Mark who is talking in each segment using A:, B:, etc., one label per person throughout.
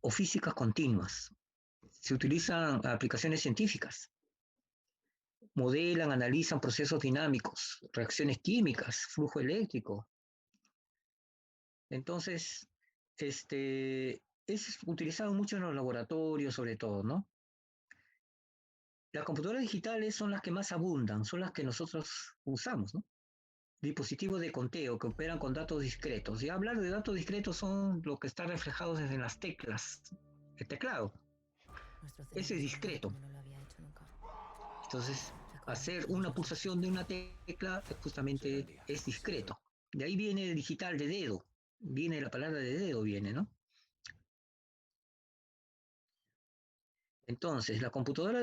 A: o físicas continuas. Se utilizan aplicaciones científicas. Modelan, analizan procesos dinámicos, reacciones químicas, flujo eléctrico. Entonces, es utilizado mucho en los laboratorios, sobre todo, ¿no? Las computadoras digitales son las que más abundan, son las que nosotros usamos, ¿no? Dispositivos de conteo que operan con datos discretos. Y hablar de datos discretos son lo que está reflejado desde las teclas, el teclado. Ese es discreto. Entonces, hacer una pulsación de una tecla justamente es discreto. De ahí viene el digital de dedo. Viene la palabra de dedo, viene, ¿no? Entonces, la computadora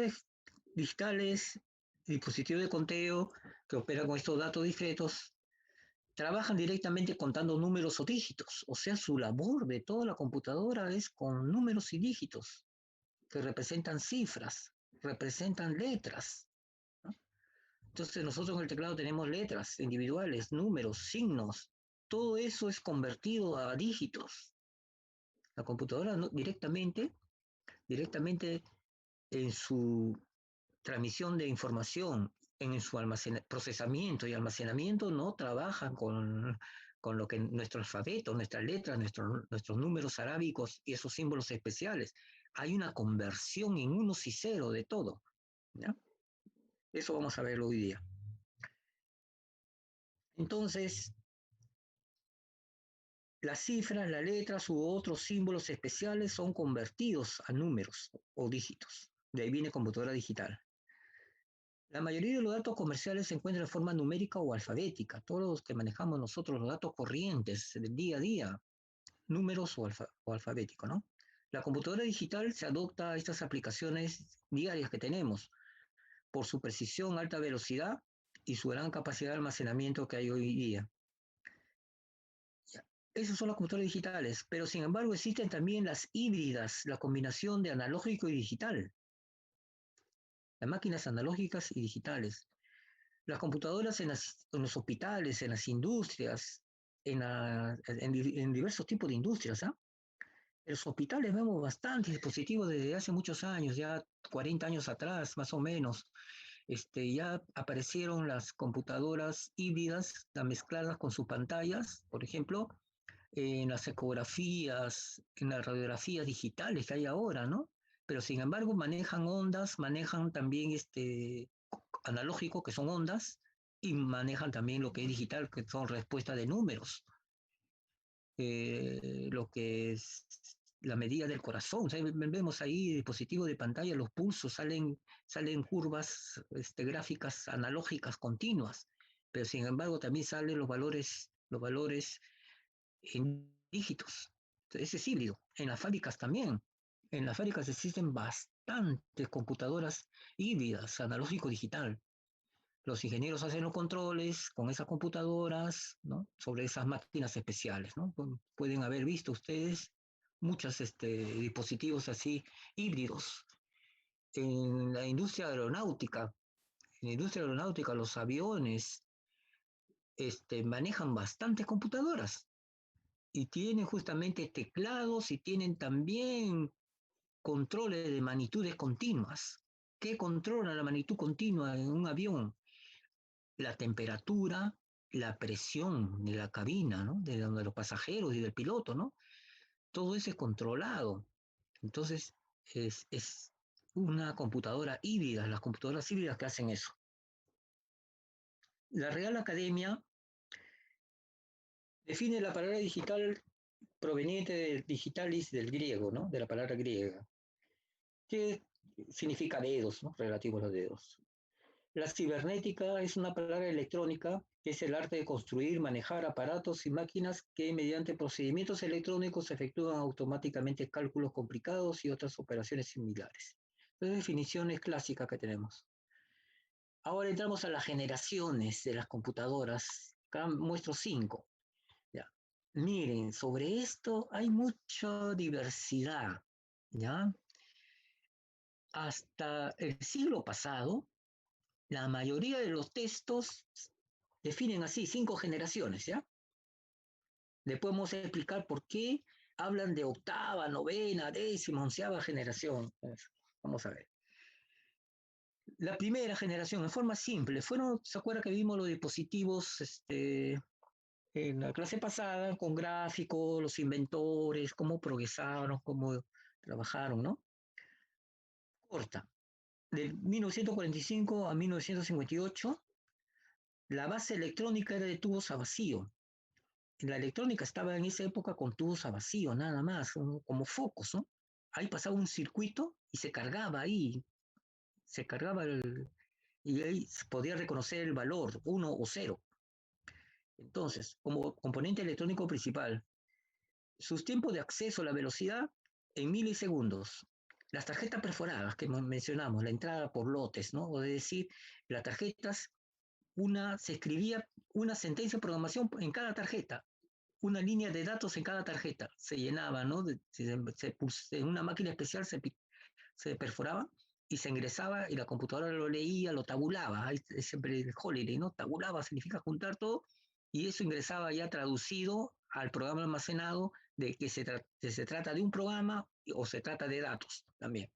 A: digital es dispositivo de conteo que opera con estos datos discretos. Trabajan directamente contando números o dígitos. O sea, su labor de toda la computadora es con números y dígitos que representan cifras, representan letras. ¿No? Entonces nosotros en el teclado tenemos letras individuales, números, signos. Todo eso es convertido a dígitos. La computadora directamente en su transmisión de información, en su procesamiento y almacenamiento, no trabajan con lo que nuestro alfabeto, nuestras letras, nuestros números arábicos y esos símbolos especiales. Hay una conversión en unos y cero de todo. ¿Ya? Eso vamos a verlo hoy día. Entonces, las cifras, las letras u otros símbolos especiales son convertidos a números o dígitos. De ahí viene computadora digital. La mayoría de los datos comerciales se encuentran en forma numérica o alfabética. Todos los que manejamos nosotros, los datos corrientes del día a día, números o alfabético, ¿no? La computadora digital se adopta a estas aplicaciones diarias que tenemos por su precisión, alta velocidad y su gran capacidad de almacenamiento que hay hoy día. Esas son las computadoras digitales, pero sin embargo existen también las híbridas, la combinación de analógico y digital, las máquinas analógicas y digitales. Las computadoras en los hospitales, en las industrias, en diversos tipos de industrias. ¿Ah? En los hospitales vemos bastantes dispositivos desde hace muchos años, ya 40 años atrás, más o menos. Ya aparecieron las computadoras híbridas, las mezcladas con sus pantallas, por ejemplo, en las ecografías, en las radiografías digitales que hay ahora, ¿no? Pero sin embargo manejan ondas, manejan también analógico, que son ondas, y manejan también lo que es digital, que son respuestas de números, lo que es la medida del corazón. O sea, vemos ahí dispositivos de pantalla, los pulsos, salen curvas gráficas analógicas continuas, pero sin embargo también salen los valores en dígitos. Ese es híbrido. En las fábricas también. En las fábricas existen bastantes computadoras híbridas, analógico-digital. Los ingenieros hacen los controles con esas computadoras, ¿no? Sobre esas máquinas especiales, ¿no? Pueden haber visto ustedes muchos dispositivos así híbridos. En la industria aeronáutica, los aviones manejan bastantes computadoras y tienen justamente teclados y tienen también controles de magnitudes continuas. ¿Qué controla la magnitud continua en un avión? La temperatura, la presión de la cabina, ¿no? De los pasajeros y del piloto, ¿no? Todo eso es controlado. Entonces, es una computadora híbrida, las computadoras híbridas que hacen eso. La Real Academia define la palabra digital proveniente del digitalis del griego, ¿no? De la palabra griega, que significa dedos, ¿no? Relativo a los dedos. La cibernética es una palabra electrónica que es el arte de construir, manejar aparatos y máquinas que mediante procedimientos electrónicos efectúan automáticamente cálculos complicados y otras operaciones similares. Son definiciones clásicas que tenemos. Ahora entramos a las generaciones de las computadoras. Acá muestro 5. ¿Ya? Miren, sobre esto hay mucha diversidad. ¿Ya? Hasta el siglo pasado, la mayoría de los textos definen así 5 generaciones, ¿ya? Le podemos explicar por qué hablan de octava, novena, décima, onceava generación. Vamos a ver. La primera generación, en forma simple, ¿se acuerda que vimos los dispositivos en la clase pasada, con gráficos, los inventores, cómo progresaron, cómo trabajaron, ¿no? Corta. De 1945 a 1958, la base electrónica era de tubos a vacío. La electrónica estaba en esa época con tubos a vacío, nada más, como focos, ¿no? Ahí pasaba un circuito y se cargaba ahí, se cargaba y ahí se podía reconocer el valor, 1 o 0. Entonces, como componente electrónico principal, sus tiempos de acceso a la velocidad en milisegundos. Las tarjetas perforadas que mencionamos, la entrada por lotes, ¿no? O es decir, las tarjetas, se escribía una sentencia de programación en cada tarjeta, una línea de datos en cada tarjeta, se llenaba, ¿no? En una máquina especial se perforaba y se ingresaba y la computadora lo leía, lo tabulaba, ahí siempre el holiday, ¿no? Tabulaba significa juntar todo y eso ingresaba ya traducido al programa almacenado de que se trata de un programa o se trata de datos también.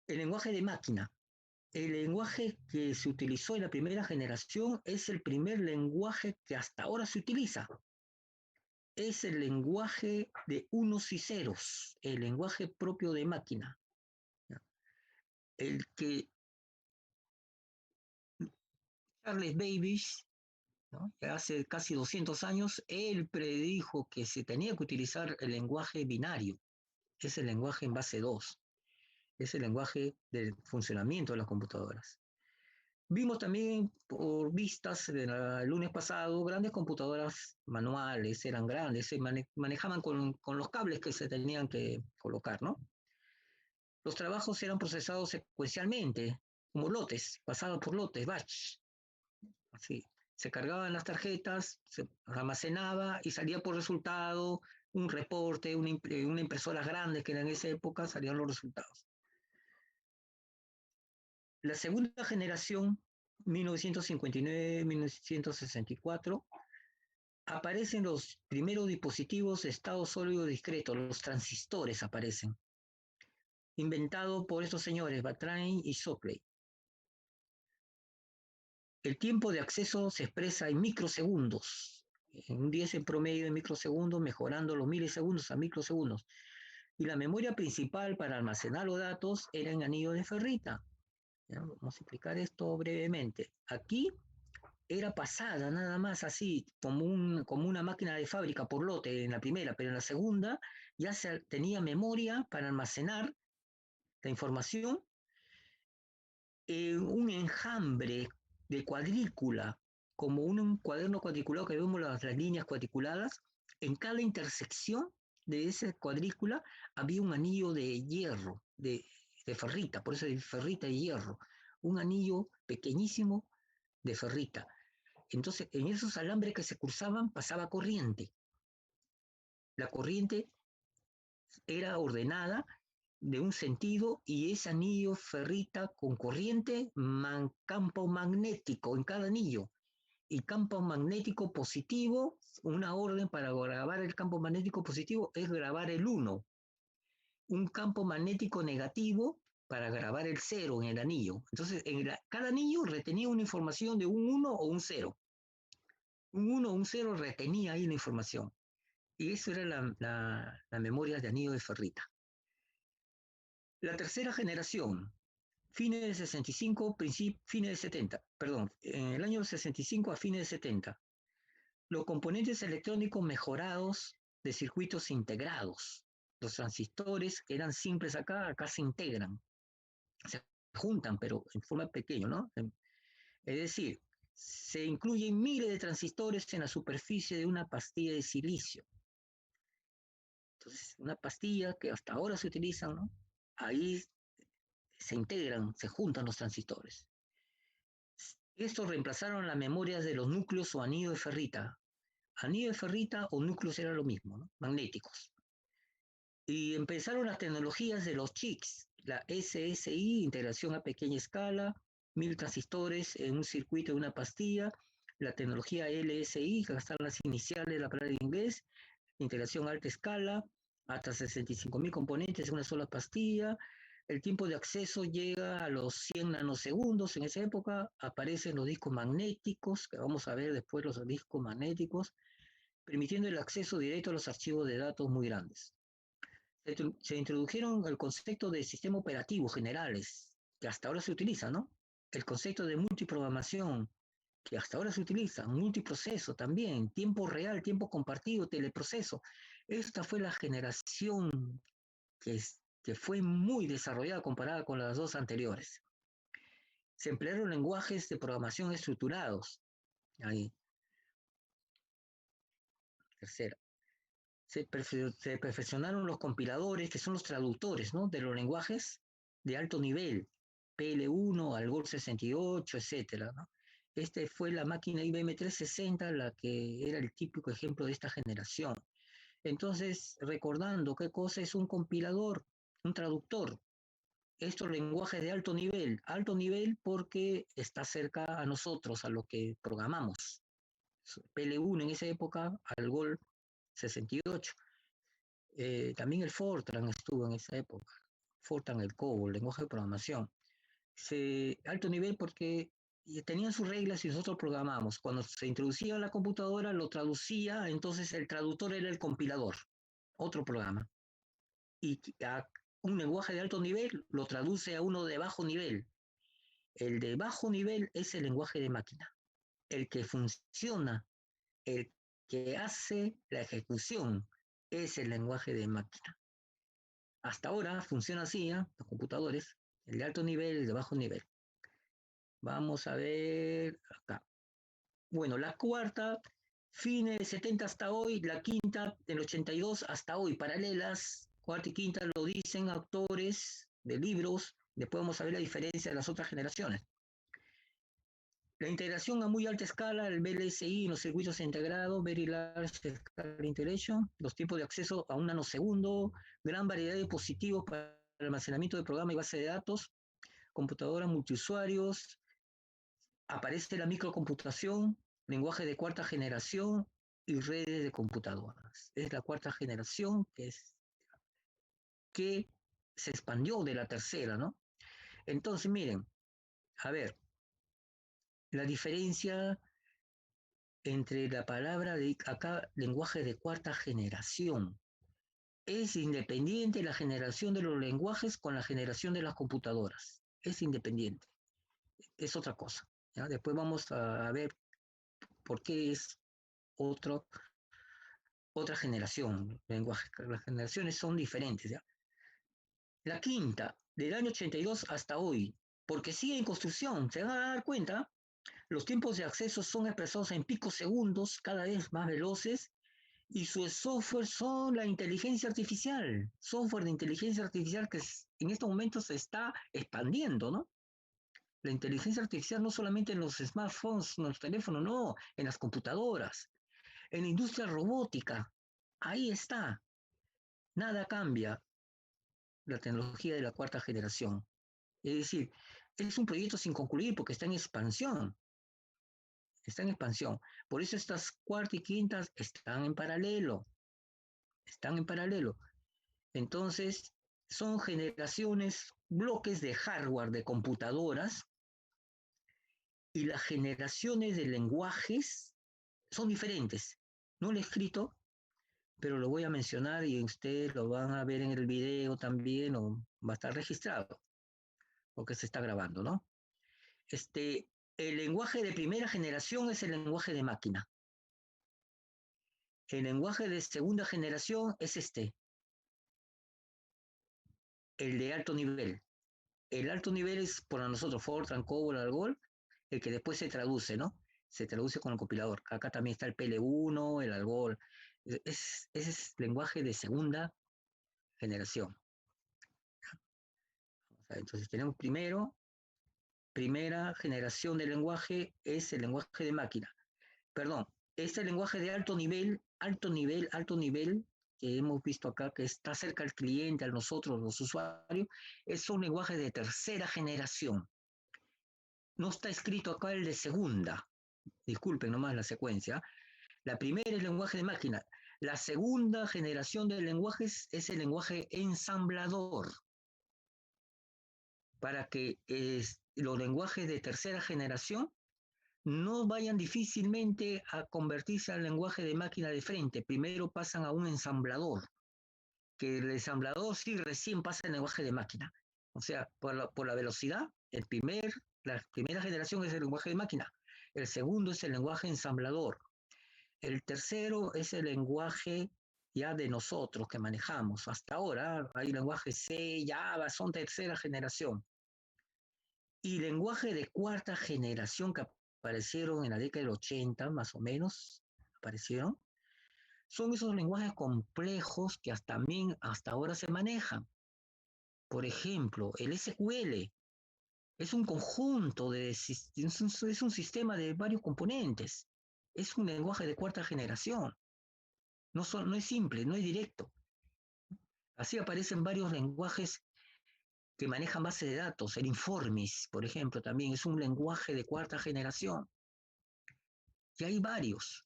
A: El lenguaje de máquina. El lenguaje que se utilizó en la primera generación es el primer lenguaje que hasta ahora se utiliza. Es el lenguaje de unos y ceros, el lenguaje propio de máquina. El que Charles Babbage, ¿no? Hace casi 200 años, él predijo que se tenía que utilizar el lenguaje binario, que es el lenguaje en base 2, es el lenguaje del funcionamiento de las computadoras. Vimos también por vistas el lunes pasado, grandes computadoras manuales, eran grandes, se manejaban con los cables que se tenían que colocar, ¿no? Los trabajos eran procesados secuencialmente, como lotes, pasados por lotes, batch. Así, se cargaban las tarjetas, se almacenaba y salía por resultado un reporte, una impresora grande que era en esa época, salían los resultados. La segunda generación, 1959-1964, aparecen los primeros dispositivos de estado sólido discreto, los transistores aparecen, inventado por estos señores, Batrain y Shockley. El tiempo de acceso se expresa en microsegundos, en un 10 en promedio de microsegundos, mejorando los milisegundos a microsegundos. Y la memoria principal para almacenar los datos era en anillo de ferrita. ¿Ya? Vamos a explicar esto brevemente. Aquí era pasada nada más así, como una máquina de fábrica por lote en la primera, pero en la segunda ya tenía memoria para almacenar la información en un enjambre de cuadrícula, como un cuaderno cuadriculado que vemos las líneas cuadriculadas. En cada intersección de esa cuadrícula había un anillo de hierro, de ferrita, por eso de ferrita y hierro, un anillo pequeñísimo de ferrita. Entonces, en esos alambres que se cruzaban pasaba corriente. La corriente era ordenada de un sentido y ese anillo ferrita con corriente, campo magnético en cada anillo. Y campo magnético positivo, una orden para grabar el campo magnético positivo es grabar el 1. Un campo magnético negativo para grabar el 0 en el anillo. Entonces, cada anillo retenía una información de un 1 o un 0. Un 1 o un 0 retenía ahí la información. Y eso era la memoria de anillo de ferrita. La tercera generación, fines de 65, fines de 70, perdón, en el año 65 a fines de 70, los componentes electrónicos mejorados de circuitos integrados. Los transistores eran simples acá se integran, se juntan, pero en forma pequeña, ¿no? Es decir, se incluyen miles de transistores en la superficie de una pastilla de silicio. Entonces, una pastilla que hasta ahora se utilizan, ¿no? Ahí se integran, se juntan los transistores. Estos reemplazaron las memorias de los núcleos o anillos de ferrita. Anillo de ferrita o núcleos era lo mismo, ¿no? Magnéticos. Y empezaron las tecnologías de los chips, la SSI, integración a pequeña escala, 1000 transistores en un circuito de una pastilla, la tecnología LSI, que están las iniciales de la palabra en inglés, integración a alta escala, hasta 65.000 componentes en una sola pastilla. El tiempo de acceso llega a los 100 nanosegundos. En esa época aparecen los discos magnéticos, que vamos a ver después los discos magnéticos, permitiendo el acceso directo a los archivos de datos muy grandes. Se introdujeron el concepto de sistema operativo generales, que hasta ahora se utiliza, ¿no? El concepto de multiprogramación, que hasta ahora se utiliza, multiproceso también, tiempo real, tiempo compartido, teleproceso. Esta fue la generación que fue muy desarrollada comparada con las dos anteriores. Se emplearon lenguajes de programación estructurados. Ahí. Tercera. Se perfeccionaron los compiladores, que son los traductores, ¿no?, de los lenguajes de alto nivel, PL1, Algol 68, etcétera, ¿no? Este fue la máquina IBM 360, la que era el típico ejemplo de esta generación. Entonces, recordando qué cosa es un compilador, un traductor, estos lenguajes de alto nivel porque está cerca a nosotros, a lo que programamos. PL1 en esa época, Algol 68. También el Fortran estuvo en esa época. Fortran, el COBOL, lenguaje de programación. Alto nivel porque tenían sus reglas y nosotros programamos. Cuando se introducía en la computadora, lo traducía, entonces el traductor era el compilador, otro programa. Y a un lenguaje de alto nivel lo traduce a uno de bajo nivel. El de bajo nivel es el lenguaje de máquina. El que funciona, el que hace la ejecución, es el lenguaje de máquina. Hasta ahora funciona así, ¿eh?, los computadores, el de alto nivel y el de bajo nivel. Vamos a ver acá. Bueno, la cuarta, fines de 70 hasta hoy, la quinta del 82 hasta hoy, paralelas, cuarta y quinta lo dicen autores de libros, después vamos a ver la diferencia de las otras generaciones. La integración a muy alta escala, el VLSI en los circuitos integrados, Very Large Scale Integration, los tiempos de acceso a un nanosegundo, gran variedad de dispositivos para el almacenamiento de programa y base de datos, computadora multiusuarios, aparece la microcomputación, lenguaje de cuarta generación y redes de computadoras. Es la cuarta generación que se expandió de la tercera, ¿no? Entonces, miren, a ver, la diferencia entre la palabra de acá, lenguaje de cuarta generación. Es independiente la generación de los lenguajes con la generación de las computadoras. Es independiente. Es otra cosa, ¿ya? Después vamos a ver por qué es otra generación. Lenguaje. Las generaciones son diferentes, ¿ya? La quinta, del año 82 hasta hoy, porque sigue en construcción, se van a dar cuenta, los tiempos de acceso son expresados en picosegundos, cada vez más veloces, y su software son la inteligencia artificial, software de inteligencia artificial que en estos momentos se está expandiendo, ¿no? La inteligencia artificial no solamente en los smartphones, en los teléfonos, no, en las computadoras, en la industria robótica, ahí está, nada cambia la tecnología de la cuarta generación. Es decir, es un proyecto sin concluir porque está en expansión, está en expansión. Por eso estas cuarta y quintas están en paralelo, están en paralelo. Entonces, son generaciones, bloques de hardware de computadoras y las generaciones de lenguajes son diferentes. No lo he escrito, pero lo voy a mencionar y ustedes lo van a ver en el video también o va a estar registrado porque se está grabando, ¿no? El lenguaje de primera generación es el lenguaje de máquina. El lenguaje de segunda generación es el de alto nivel. El alto nivel es para nosotros Fortran, COBOL, Algol, el que después se traduce, ¿no? Se traduce con el compilador. Acá también está el PL1, el Algol. Ese es lenguaje de segunda generación. Entonces tenemos primera generación de lenguaje es el lenguaje de máquina. Perdón, este lenguaje de alto nivel, que hemos visto acá, que está cerca al cliente, a nosotros, los usuarios, es un lenguaje de tercera generación. No está escrito acá el de segunda. Disculpen nomás la secuencia. La primera es lenguaje de máquina. La segunda generación de lenguajes es el lenguaje ensamblador, para que los lenguajes de tercera generación no vayan difícilmente a convertirse al lenguaje de máquina de frente. Primero pasan a un ensamblador, que el ensamblador sí recién pasa al lenguaje de máquina. O sea, por la velocidad, la primera generación es el lenguaje de máquina. El segundo es el lenguaje ensamblador. El tercero es el lenguaje ya de nosotros que manejamos. Hasta ahora hay lenguaje C, Java, son tercera generación. Y lenguaje de cuarta generación que aparecieron en la década del 80, más o menos, aparecieron, son esos lenguajes complejos que también hasta ahora se manejan. Por ejemplo, el SQL es un conjunto es un sistema de varios componentes. Es un lenguaje de cuarta generación. No es simple, no es directo. Así aparecen varios lenguajes que manejan base de datos. El Informis, por ejemplo, también es un lenguaje de cuarta generación. Y hay varios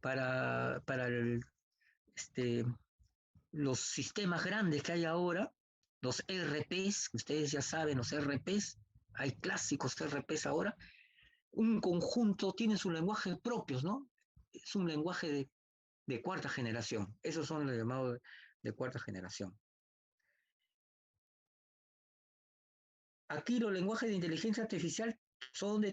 A: para los sistemas grandes que hay ahora, los ERPs, ustedes ya saben, los ERPs, hay clásicos ERPs ahora, un conjunto tiene sus lenguajes propios, ¿no? Es un lenguaje de cuarta generación. Esos son los llamados de cuarta generación. Aquí los lenguajes de inteligencia artificial son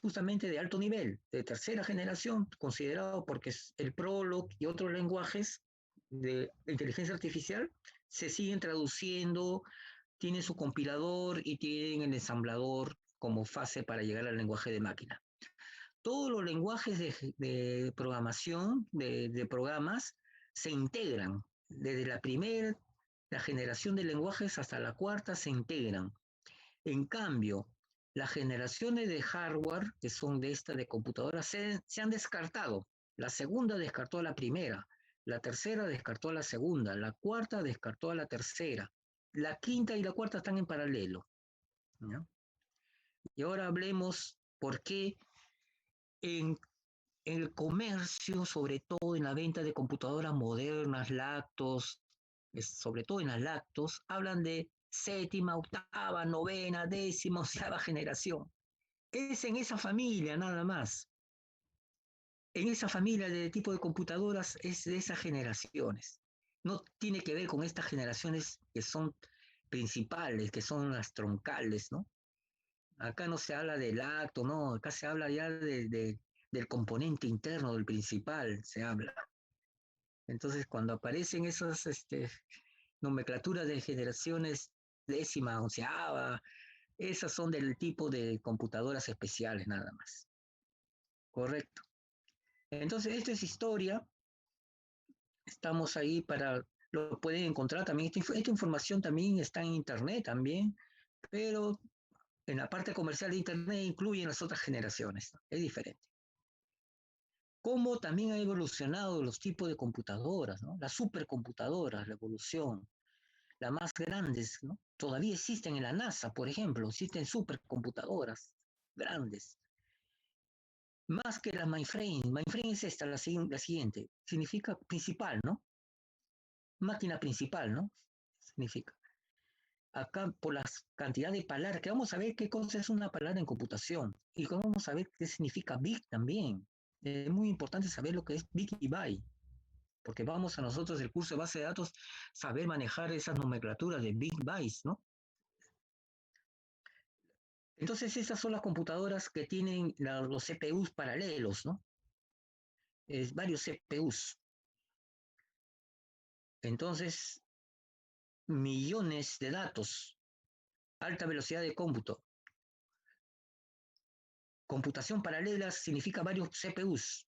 A: justamente de alto nivel, de tercera generación, considerado porque el Prolog y otros lenguajes de inteligencia artificial se siguen traduciendo, tienen su compilador y tienen el ensamblador como fase para llegar al lenguaje de máquina. Todos los lenguajes de programación, de programas, se integran. Desde la generación de lenguajes hasta la cuarta se integran. En cambio, las generaciones de hardware, que son de computadoras, se han descartado. La segunda descartó a la primera, la tercera descartó a la segunda, la cuarta descartó a la tercera, la quinta y la cuarta están en paralelo, ¿no? Y ahora hablemos por qué en el comercio, sobre todo en la venta de computadoras modernas, lactos, sobre todo en las lactos, hablan de séptima, octava, novena, décima, onceava generación. Es en esa familia nada más. En esa familia de tipo de computadoras es de esas generaciones. No tiene que ver con estas generaciones que son principales, que son las troncales, ¿no? Acá no se habla del acto, no, acá se habla ya del componente interno, del principal, se habla. Entonces, cuando aparecen esas nomenclaturas de generaciones décima, onceava, esas son del tipo de computadoras especiales nada más. Correcto. Entonces, esto es historia. Estamos ahí lo pueden encontrar también. Esta información también está en internet también, pero en la parte comercial de internet incluyen las otras generaciones, ¿no? Es diferente. Cómo también ha evolucionado los tipos de computadoras, ¿no? Las supercomputadoras, la evolución, las más grandes, ¿no? Todavía existen en la NASA, por ejemplo, existen supercomputadoras grandes, más que las mainframe. Mainframe es esta, la siguiente, significa principal, ¿no? Máquina principal, ¿no? Significa. Acá por la cantidad de palabras, que vamos a ver qué cosa es una palabra en computación y vamos a ver qué significa big también. Es muy importante saber lo que es big y byte, porque vamos a nosotros el curso de base de datos saber manejar esas nomenclaturas de big bytes, ¿no? Entonces esas son las computadoras que tienen los CPUs paralelos, ¿no? Varios CPUs. Entonces, millones de datos, alta velocidad de cómputo. Computación paralela significa varios CPUs.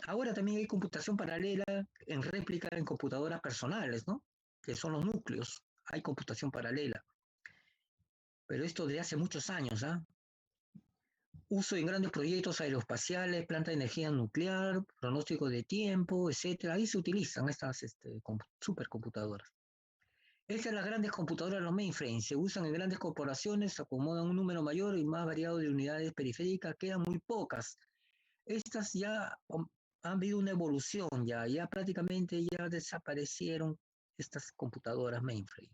A: Ahora también hay computación paralela en réplica en computadoras personales, ¿no? Que son los núcleos. Hay computación paralela. Pero esto de hace muchos años, ¿ah? Uso en grandes proyectos aeroespaciales, planta de energía nuclear, pronóstico de tiempo, etcétera. Ahí se utilizan estas supercomputadoras. Estas son las grandes computadoras, los mainframes, se usan en grandes corporaciones, se acomodan un número mayor y más variado de unidades periféricas, quedan muy pocas. Estas ya ha habido una evolución ya prácticamente ya desaparecieron estas computadoras mainframe.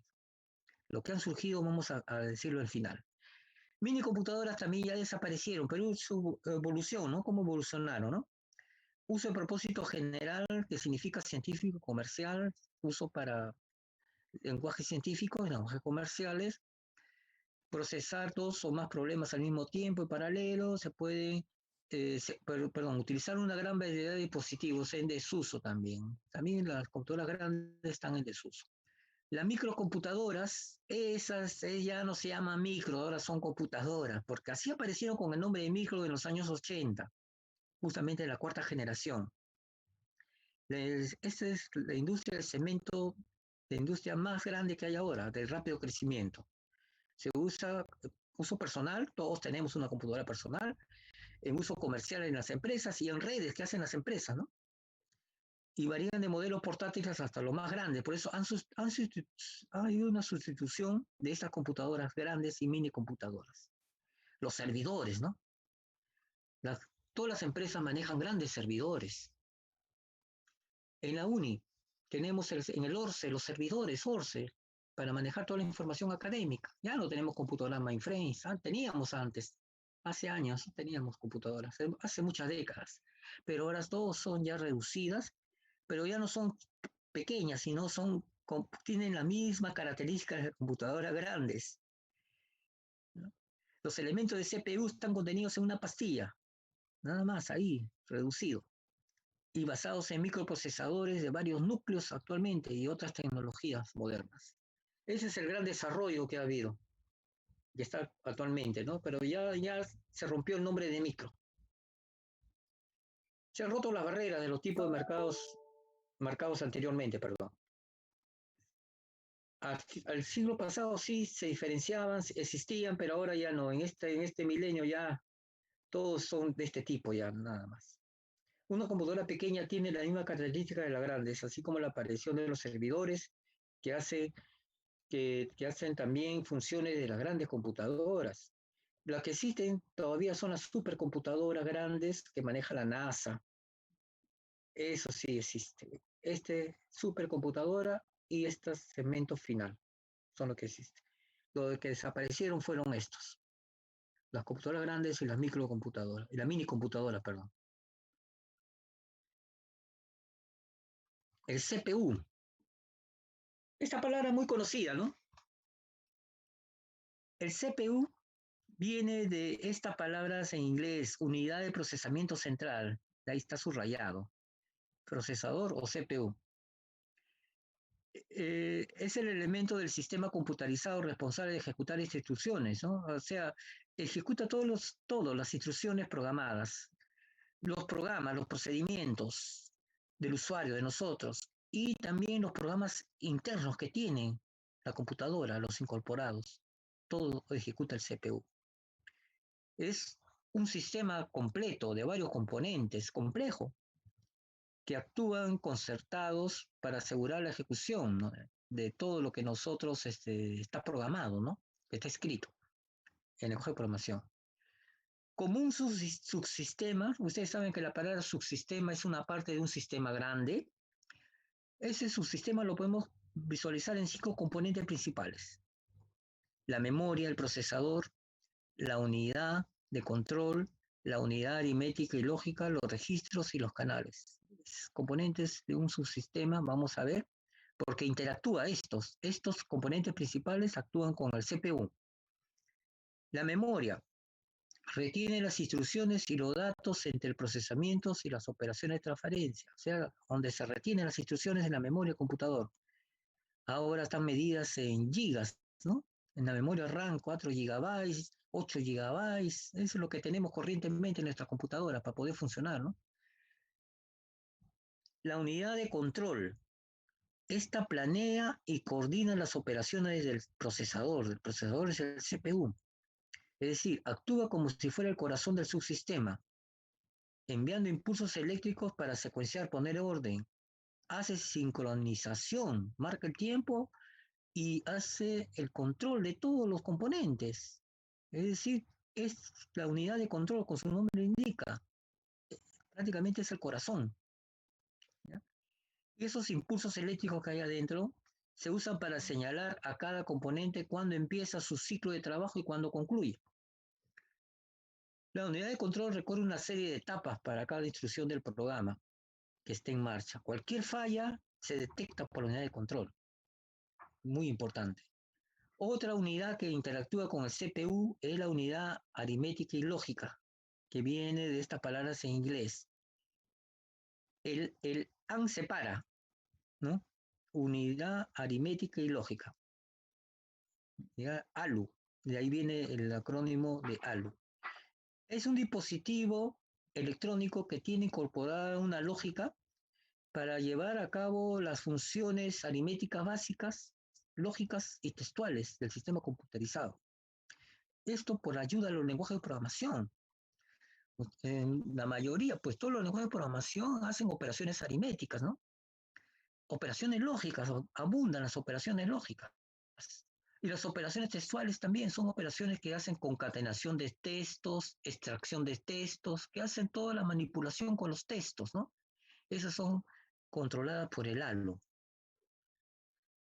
A: Lo que han surgido, vamos a decirlo al final. Mini computadoras también ya desaparecieron, pero su evolución, ¿no? ¿Cómo evolucionaron, no? Uso de propósito general, que significa científico, comercial, uso para lenguajes científicos, lenguajes comerciales, procesar dos o más problemas al mismo tiempo y paralelo, se puede, perdón, utilizar una gran variedad de dispositivos en desuso también. También las computadoras grandes están en desuso. Las microcomputadoras, esas ya no se llaman micro, ahora son computadoras, porque así aparecieron con el nombre de micro en los años 80, justamente la cuarta generación. Esta es la industria del cemento, la industria más grande que hay ahora, de rápido crecimiento. Se usa uso personal, todos tenemos una computadora personal, en uso comercial en las empresas y en redes que hacen las empresas, ¿no? Y varían de modelos portátiles hasta lo más grande. Por eso hay una sustitución de estas computadoras grandes y mini computadoras. Los servidores, ¿no? Las, todas las empresas manejan grandes servidores. En la UNI tenemos en el ORCE, los servidores ORCE, para manejar toda la información académica. Ya no tenemos computadoras mainframes, teníamos antes, hace años teníamos computadoras, hace muchas décadas, pero ahora todos son ya reducidas, pero ya no son pequeñas, sino tienen la misma característica de computadoras grandes, ¿no? Los elementos de CPU están contenidos en una pastilla, nada más ahí, reducido, y basados en microprocesadores de varios núcleos actualmente y otras tecnologías modernas. Ese es el gran desarrollo que ha habido y está actualmente, ¿no? Pero ya se rompió el nombre de micro. Se han roto las barreras de los tipos de mercados marcados anteriormente, perdón. Al siglo pasado sí se diferenciaban, existían, pero ahora ya no. En este milenio ya todos son de este tipo ya, nada más. Una computadora pequeña tiene la misma característica de la grande, es así como la aparición de los servidores que, que hacen también funciones de las grandes computadoras. Las que existen todavía son las supercomputadoras grandes que maneja la NASA. Eso sí existe. Este supercomputadora y este segmento final son lo que existe. Lo que desaparecieron fueron estos, las computadoras grandes y las microcomputadoras, y la mini computadora, perdón. El CPU. Esta palabra muy conocida, ¿no? El CPU viene de estas palabras en inglés, unidad de procesamiento central. Ahí está subrayado. Procesador o CPU. Es el elemento del sistema computarizado responsable de ejecutar instrucciones, ¿no? O sea, ejecuta todas las instrucciones programadas, los programas, los procedimientos del usuario, de nosotros, y también los programas internos que tiene la computadora, los incorporados. Todo ejecuta el CPU. Es un sistema completo de varios componentes, complejo, que actúan concertados para asegurar la ejecución, ¿no? De todo lo que nosotros está programado, ¿no? Que está escrito en el lenguaje de programación. Como un subsistema, ustedes saben que la palabra subsistema es una parte de un sistema grande. Ese subsistema lo podemos visualizar en 5 componentes principales: la memoria, el procesador, la unidad de control, la unidad aritmética y lógica, los registros y los canales. Componentes de un subsistema, vamos a ver, porque interactúa estos componentes principales actúan con el CPU. La memoria retiene las instrucciones y los datos entre el procesamiento y las operaciones de transferencia, o sea, donde se retienen las instrucciones en la memoria del computador. Ahora están medidas en gigas, ¿no? En la memoria RAM, 4 gigabytes, 8 gigabytes, eso es lo que tenemos corrientemente en nuestra computadora para poder funcionar, ¿no? La unidad de control. Esta planea y coordina las operaciones del procesador. El procesador es el CPU. Es decir, actúa como si fuera el corazón del subsistema, enviando impulsos eléctricos para secuenciar, poner orden. Hace sincronización, marca el tiempo y hace el control de todos los componentes. Es decir, es la unidad de control, como su nombre indica. prácticamente es el corazón, ¿ya? Y esos impulsos eléctricos que hay adentro se usan para señalar a cada componente cuándo empieza su ciclo de trabajo y cuándo concluye. La unidad de control recorre una serie de etapas para cada instrucción del programa que esté en marcha. Cualquier falla se detecta por la unidad de control, muy importante. Otra unidad que interactúa con el CPU es la unidad aritmética y lógica, que viene de estas palabras en inglés. El AND separa, ¿no? Unidad aritmética y lógica. ¿Ya? ALU, de ahí viene el acrónimo de ALU. Es un dispositivo electrónico que tiene incorporada una lógica para llevar a cabo las funciones aritméticas básicas, lógicas y textuales del sistema computarizado. Esto por ayuda a los lenguajes de programación. La mayoría, pues todos los lenguajes de programación hacen operaciones aritméticas, ¿no? Operaciones lógicas, abundan las operaciones lógicas. Y las operaciones textuales también son operaciones que hacen concatenación de textos, extracción de textos, que hacen toda la manipulación con los textos, ¿no? Esas son controladas por el ALO.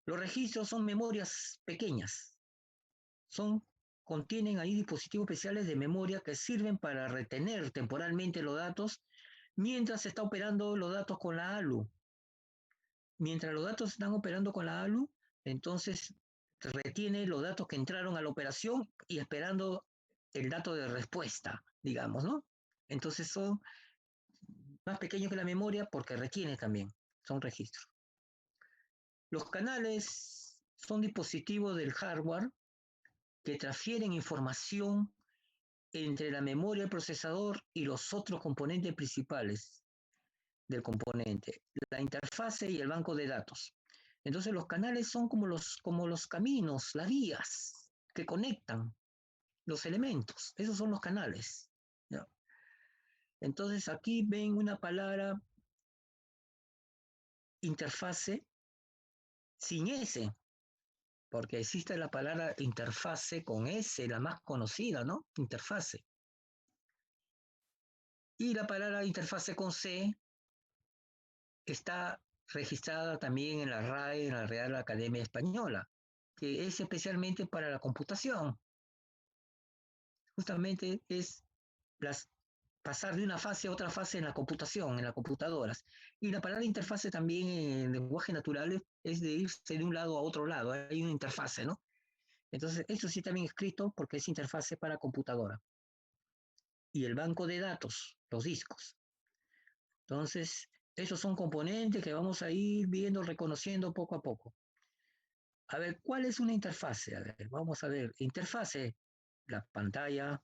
A: Los registros son memorias pequeñas, contienen ahí dispositivos especiales de memoria que sirven para retener temporalmente los datos mientras se está operando los datos con la ALU. Mientras los datos están operando con la ALU, entonces retiene los datos que entraron a la operación y esperando el dato de respuesta, digamos, ¿no? Entonces son más pequeños que la memoria porque retiene también, son registros. Los canales son dispositivos del hardware que transfieren información entre la memoria del procesador y los otros componentes principales del componente, la interfase y el banco de datos. Entonces los canales son como los caminos, las vías que conectan los elementos. Esos son los canales, ¿ya? Entonces aquí ven una palabra interfase sin S, porque existe la palabra interfase con S, la más conocida, ¿no? Interfase. Y la palabra interfase con C está registrada también en la RAE, en la Real Academia Española, que es especialmente para la computación. Justamente es pasar de una fase a otra fase en la computación, en las computadoras. Y la palabra interfase también en lenguaje natural es de irse de un lado a otro lado, hay una interfase, ¿no? Entonces, eso sí también escrito porque es interfase para computadora. Y el banco de datos, los discos. Entonces, esos son componentes que vamos a ir viendo, reconociendo poco a poco. A ver, ¿cuál es una interfase? A ver, vamos a ver. Interfase, la pantalla,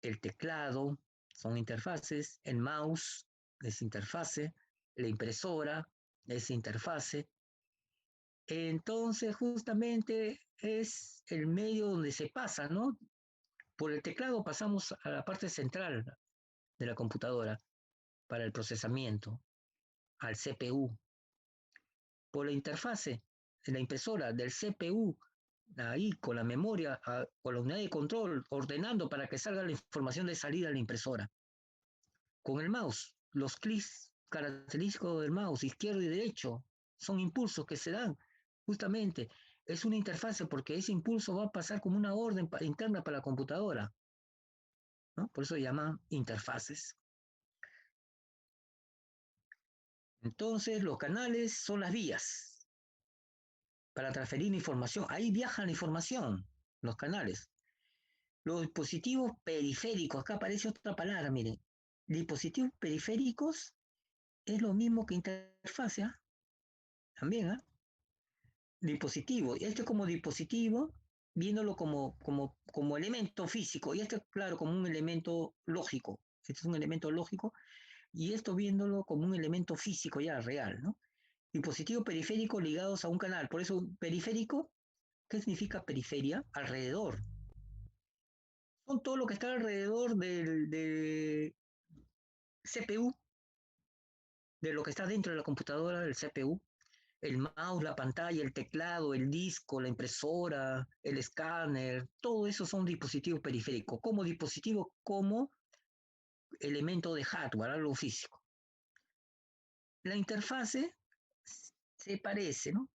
A: el teclado, son interfaces, el mouse es interfase, la impresora es interfase. Entonces, justamente es el medio donde se pasa, ¿no? Por el teclado pasamos a la parte central de la computadora para el procesamiento, al CPU. Por la interfase de la impresora del CPU, ahí con la memoria, con la unidad de control, ordenando para que salga la información de salida a la impresora. Con el mouse, los clics característicos del mouse, izquierdo y derecho, son impulsos que se dan. Justamente, es una interfase porque ese impulso va a pasar como una orden interna para la computadora, ¿no? Por eso se llaman interfaces. Entonces, los canales son las vías para transferir información. Ahí viaja la información, los canales. Los dispositivos periféricos, acá aparece otra palabra, miren. Dispositivos periféricos es lo mismo que interfase, ¿eh? También, ¿eh? Dispositivo. Esto es como dispositivo, viéndolo como elemento físico. Y esto es, claro, como un elemento lógico. Este es un elemento lógico. Y esto viéndolo como un elemento físico ya real, ¿no? Dispositivos periféricos ligados a un canal. Por eso, periférico, ¿qué significa periferia? Alrededor. Son todo lo que está alrededor del CPU, de lo que está dentro de la computadora del CPU. El mouse, la pantalla, el teclado, el disco, la impresora, el escáner, todo eso son dispositivos periféricos. Como dispositivo, como elemento de hardware, algo físico. La interfase se parece, ¿no?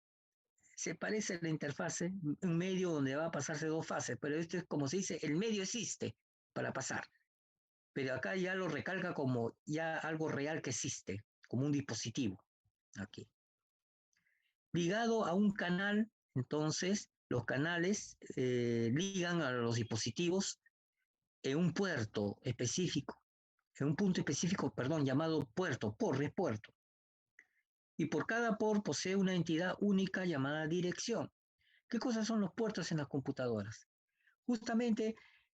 A: Se parece a la interfase, un medio donde va a pasarse dos fases, pero esto es como se dice, el medio existe para pasar, pero acá ya lo recalca como ya algo real que existe, como un dispositivo, aquí. Ligado a un canal, entonces los canales ligan a los dispositivos en un puerto específico, en un punto específico, perdón, llamado puerto, es puerto. Y por cada por posee una entidad única llamada dirección. ¿Qué cosas son los puertos en las computadoras? Justamente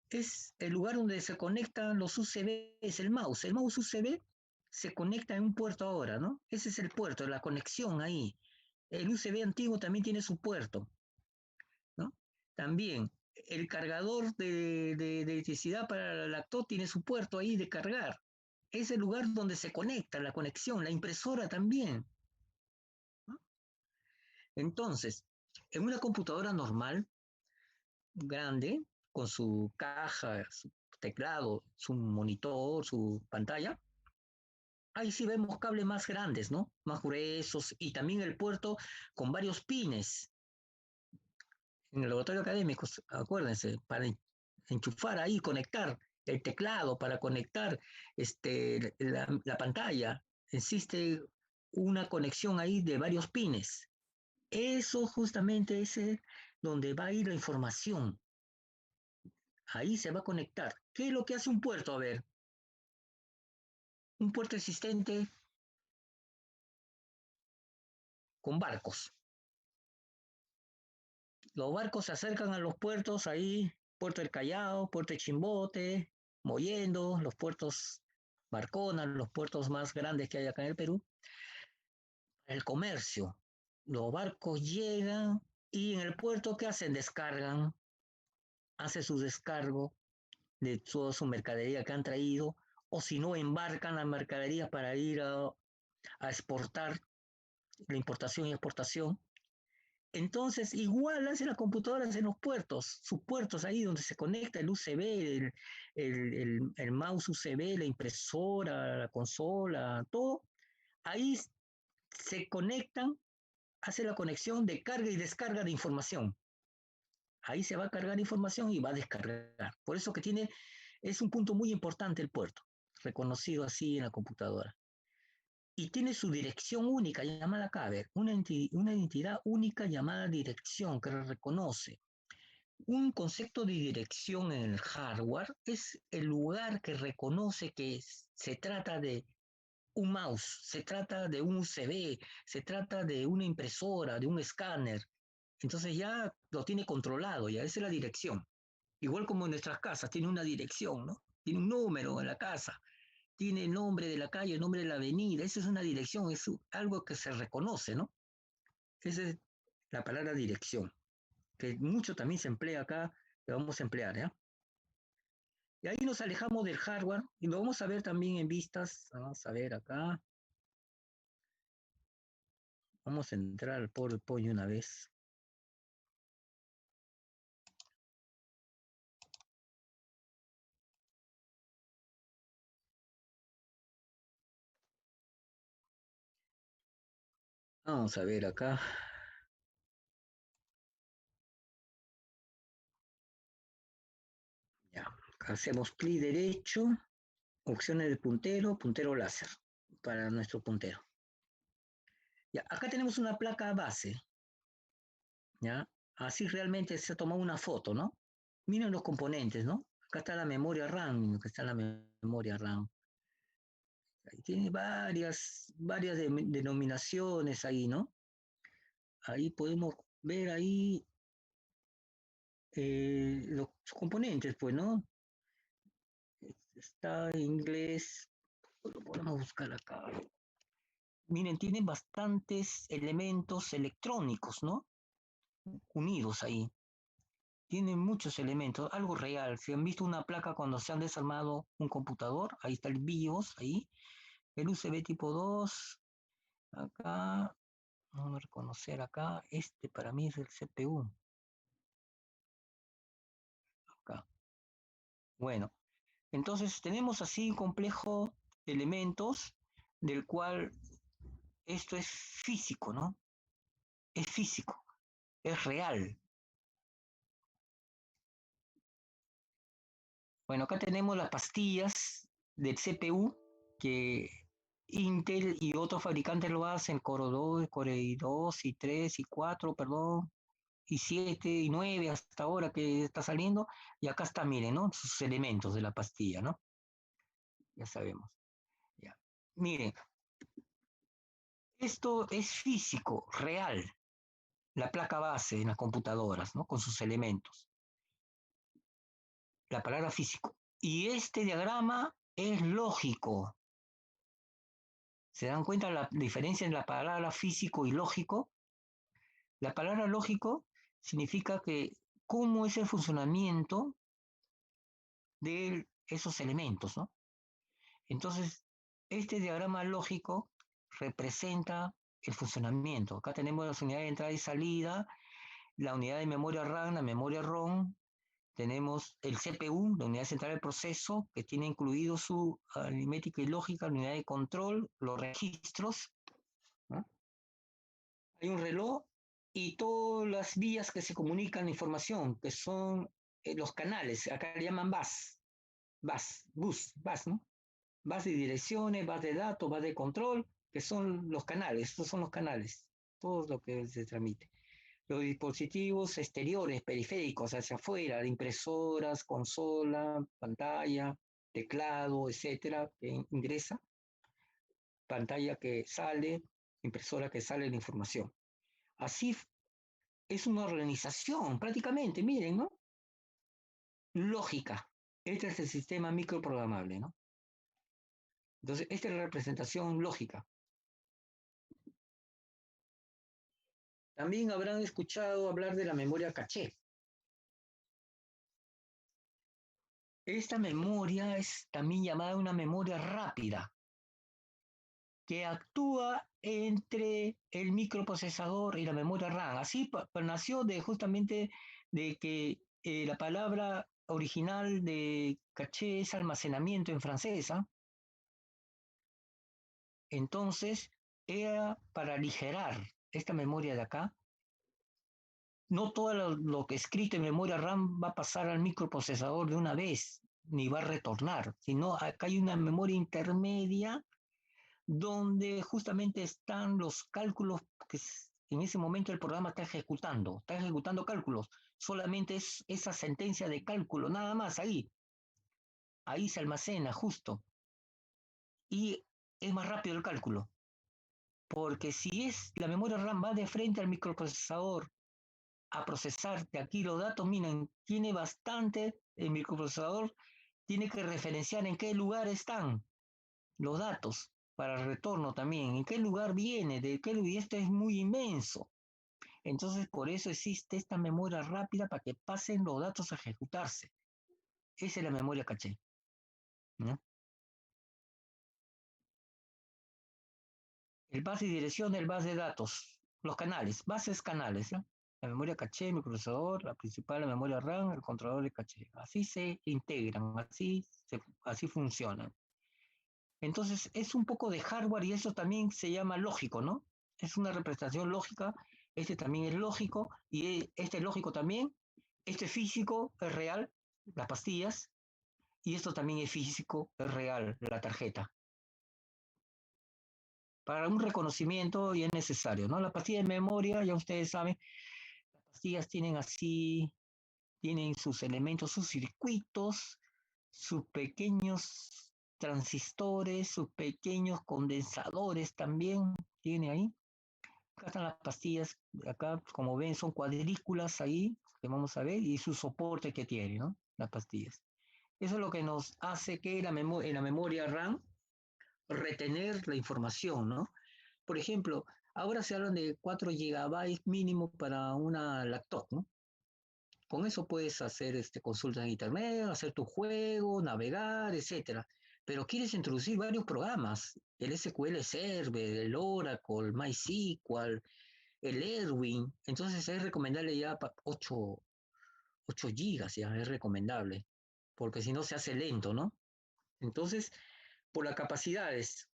A: es el lugar donde se conectan los USB, es el mouse. El mouse USB se conecta en un puerto ahora, ¿no? Ese es el puerto, la conexión ahí. El USB antiguo también tiene su puerto, ¿no? También el cargador de electricidad para la laptop tiene su puerto ahí de cargar. Es el lugar donde se conecta la conexión, la impresora también, ¿no? Entonces, en una computadora normal, grande, con su caja, su teclado, su monitor, su pantalla, ahí sí vemos cables más grandes, ¿no? Más gruesos y también el puerto con varios pines. En el laboratorio académico, acuérdense, para enchufar ahí, conectar el teclado, para conectar la pantalla, existe una conexión ahí de varios pines. Eso justamente es donde va a ir la información. Ahí se va a conectar. ¿Qué es lo que hace un puerto? A ver, un puerto existente con barcos. Los barcos se acercan a los puertos ahí, puerto del Callao, puerto de Chimbote, Mollendo, los puertos Marcona, los puertos más grandes que hay acá en el Perú. El comercio. Los barcos llegan y en el puerto, ¿qué hacen? Descargan, hacen su descargo de toda su mercadería que han traído, o si no, embarcan la mercadería para ir a exportar, la importación y exportación. Entonces, igual hacen las computadoras en los puertos, sus puertos ahí donde se conecta el USB, el mouse USB, la impresora, la consola, todo. Ahí se conectan, hace la conexión de carga y descarga de información. Ahí se va a cargar información y va a descargar. Por eso que es un punto muy importante el puerto, reconocido así en la computadora. Y tiene su dirección única llamada CABER, una entidad única llamada dirección que reconoce. Un concepto de dirección en el hardware es el lugar que reconoce que se trata de un mouse, se trata de un USB, se trata de una impresora, de un escáner. Entonces ya lo tiene controlado, ya esa es la dirección. Igual como en nuestras casas, tiene una dirección, ¿no? Tiene un número en la casa, tiene el nombre de la calle, el nombre de la avenida, esa es una dirección, es algo que se reconoce, ¿no? Esa es la palabra dirección, que mucho también se emplea acá, que vamos a emplear, ¿ya? Y ahí nos alejamos del hardware y lo vamos a ver también en vistas, vamos a ver acá, vamos a entrar al PowerPoint una vez. Vamos a ver acá. Ya, hacemos clic derecho, opciones de puntero, puntero láser para nuestro puntero. Ya, acá tenemos una placa base, ¿ya? Así realmente se ha tomado una foto, ¿no? Miren los componentes, ¿no? Acá está la memoria RAM, acá está la memoria RAM. Ahí tiene varias denominaciones ahí, ¿no? Ahí podemos ver ahí los componentes, pues, ¿no? Está en inglés, lo podemos buscar acá. Miren, tienen bastantes elementos electrónicos, ¿no? Unidos ahí. Tienen muchos elementos, algo real. Si han visto una placa cuando se han desarmado un computador, ahí está el BIOS, ahí. El USB tipo 2, acá, vamos a reconocer acá, este para mí es el CPU, acá. Bueno, Entonces tenemos así un complejo de elementos del cual esto es físico, ¿no? Es físico, es real. Bueno, acá tenemos las pastillas del CPU que Intel y otros fabricantes lo hacen, Core 2, Core 2 y 3 y 4, perdón, y 7 y 9 hasta ahora que está saliendo. Y acá está, miren, ¿no? Sus elementos de la pastilla, ¿no? Ya sabemos. Ya. Miren, esto es físico, real, la placa base en las computadoras, ¿no? Con sus elementos. La palabra físico. Y este diagrama es lógico. ¿Se dan cuenta la diferencia en la palabra físico y lógico? La palabra lógico significa que cómo es el funcionamiento de esos elementos, ¿no? Entonces, este diagrama lógico representa el funcionamiento. Acá tenemos las unidades de entrada y salida, la unidad de memoria RAM, la memoria ROM, tenemos el CPU, la unidad central del proceso, que tiene incluido su aritmética y lógica, la unidad de control, los registros, ¿no? Hay un reloj y todas las vías que se comunican la información, que son los canales, acá le llaman bus, ¿no? Bus de direcciones, bus de datos, bus de control, que son los canales, estos son los canales, todo lo que se transmite. Los dispositivos exteriores, periféricos, hacia afuera, de impresoras, consola, pantalla, teclado, etcétera, que ingresa, pantalla que sale, impresora que sale la información. Así es una organización, prácticamente, miren, ¿no? Lógica. Este es el sistema microprogramable, ¿no? Entonces, esta es la representación lógica. También habrán escuchado hablar de la memoria caché. Esta memoria es también llamada una memoria rápida, que actúa entre el microprocesador y la memoria RAM. Así nació justamente de que la palabra original de caché es almacenamiento en francés. Entonces, era para aligerar esta memoria de acá. No todo lo que escrito en memoria RAM va a pasar al microprocesador de una vez, ni va a retornar, sino acá hay una memoria intermedia donde justamente están los cálculos que en ese momento el programa está ejecutando cálculos, solamente es esa sentencia de cálculo, nada más ahí se almacena justo, y es más rápido el cálculo, porque si es la memoria RAM va de frente al microprocesador a procesar de aquí los datos, miren, tiene bastante, el microprocesador tiene que referenciar en qué lugar están los datos para el retorno también, en qué lugar viene, de qué y esto es muy inmenso. Entonces, por eso existe esta memoria rápida para que pasen los datos a ejecutarse. Esa es la memoria caché, ¿no? El base de dirección, el base de datos, los canales, bases canales, ¿no? La memoria caché, el microprocesador, la principal, la memoria RAM, el controlador de caché. Así se integran, así funcionan. Entonces, es un poco de hardware y eso también se llama lógico, ¿no? Es una representación lógica, este también es lógico y este es lógico también, este es físico, es real, las pastillas, y esto también es físico, es real, la tarjeta. Para un reconocimiento y es necesario, ¿no? La pastilla de memoria, ya ustedes saben, las pastillas tienen así, tienen sus elementos, sus circuitos, sus pequeños transistores, sus pequeños condensadores también tiene ahí. Acá están las pastillas, acá como ven son cuadrículas ahí, que vamos a ver, y su soporte que tiene, ¿no? Las pastillas. Eso es lo que nos hace que en la memoria RAM retener la información, ¿no? Por ejemplo, ahora se hablan de 4 gigabytes mínimo para una laptop, ¿no? Con eso puedes hacer consultas en internet, hacer tu juego, navegar, etcétera. Pero quieres introducir varios programas, el SQL Server, el Oracle, MySQL, el Erwin, entonces es recomendable ya 8 gigas, ya es recomendable, porque si no se hace lento, ¿no? Entonces, por las capacidades,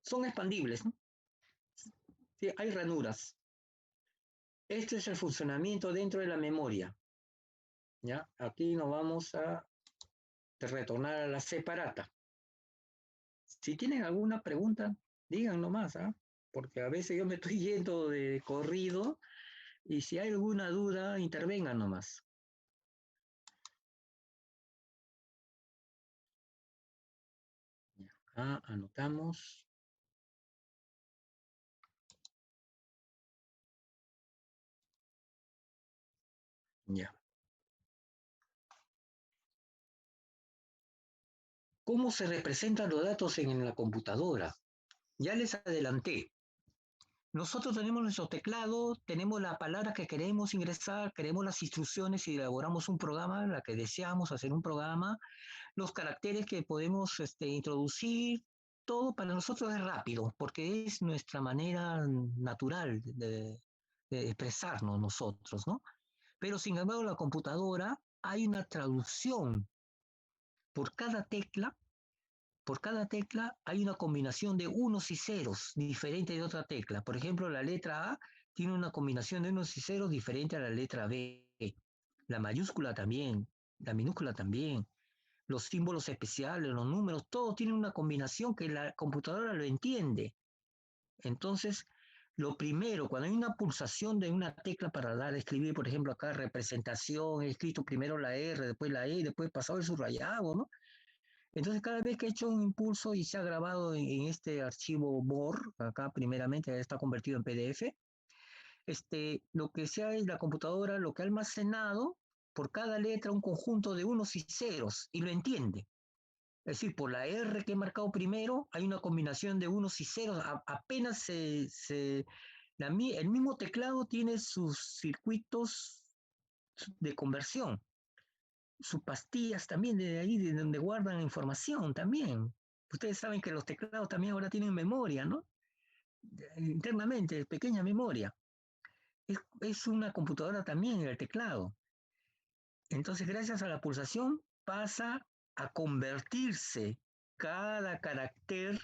A: son expandibles, ¿no? Sí, hay ranuras. Este es el funcionamiento dentro de la memoria. ¿Ya? Aquí nos vamos a retornar a la separata. Si tienen alguna pregunta, digan nomás, ¿ah? Porque a veces yo me estoy yendo de corrido y si hay alguna duda, intervengan nomás. Acá anotamos. Ya. ¿Cómo se representan los datos en la computadora? Ya les adelanté. Nosotros tenemos nuestro teclado, tenemos la palabra que queremos ingresar, queremos las instrucciones y elaboramos un programa, la que deseamos hacer un programa, los caracteres que podemos introducir, todo para nosotros es rápido, porque es nuestra manera natural de expresarnos nosotros, ¿no? Pero sin embargo, en la computadora hay una traducción por cada tecla. Por cada tecla hay una combinación de unos y ceros diferente de otra tecla. Por ejemplo, la letra A tiene una combinación de unos y ceros diferente a la letra B. La mayúscula también, la minúscula también. Los símbolos especiales, los números, todo tiene una combinación que la computadora lo entiende. Entonces, lo primero, cuando hay una pulsación de una tecla para dar, escribir, por ejemplo, acá representación, he escrito primero la R, después la E, después pasado el subrayado, ¿no? Entonces, cada vez que he hecho un impulso y se ha grabado en este archivo BOR, acá primeramente ya está convertido en PDF, lo que sea es la computadora, lo que ha almacenado por cada letra un conjunto de unos y ceros y lo entiende. Es decir, por la R que he marcado primero, hay una combinación de unos y ceros. Apenas el mismo teclado tiene sus circuitos de conversión, sus pastillas también de ahí, de donde guardan información también. Ustedes saben que los teclados también ahora tienen memoria, ¿no? Internamente, pequeña memoria. Es una computadora también el teclado. Entonces, gracias a la pulsación, pasa a convertirse cada carácter,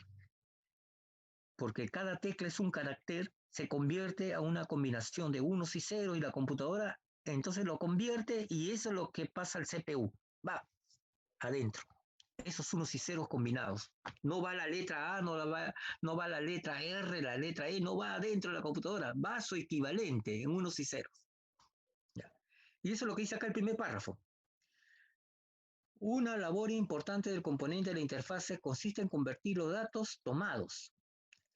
A: porque cada tecla es un carácter, se convierte a una combinación de unos y ceros y la computadora entonces lo convierte y eso es lo que pasa al CPU. Va adentro. Esos unos y ceros combinados. No va la letra A, no va la letra R, la letra E, no va adentro de la computadora, va su equivalente en unos y ceros. ¿Ya? Y eso es lo que dice acá el primer párrafo. Una labor importante del componente de la interfase consiste en convertir los datos tomados.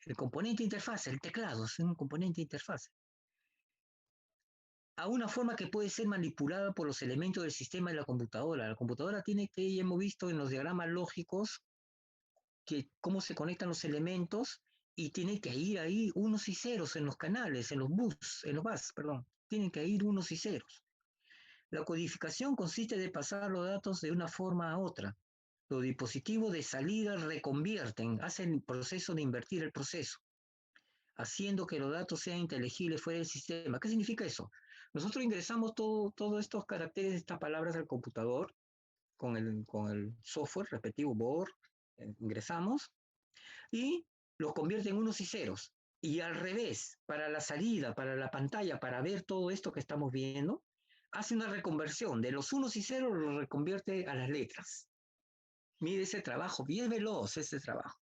A: El componente interfase, el teclado, es un componente interfase, a una forma que puede ser manipulada por los elementos del sistema de la computadora. La computadora tiene que, ya hemos visto en los diagramas lógicos, que cómo se conectan los elementos y tiene que ir ahí unos y ceros en los canales, en los bus, perdón. Tienen que ir unos y ceros. La codificación consiste de pasar los datos de una forma a otra. Los dispositivos de salida reconvierten, hacen el proceso de invertir el proceso, haciendo que los datos sean inteligibles fuera del sistema. ¿Qué significa eso? Nosotros ingresamos todos estos caracteres, estas palabras al computador con el software respectivo, BOR, ingresamos y los convierte en unos y ceros. Y al revés, para la salida, para la pantalla, para ver todo esto que estamos viendo, hace una reconversión. De los unos y ceros los reconvierte a las letras. Mire ese trabajo, bien veloz ese trabajo.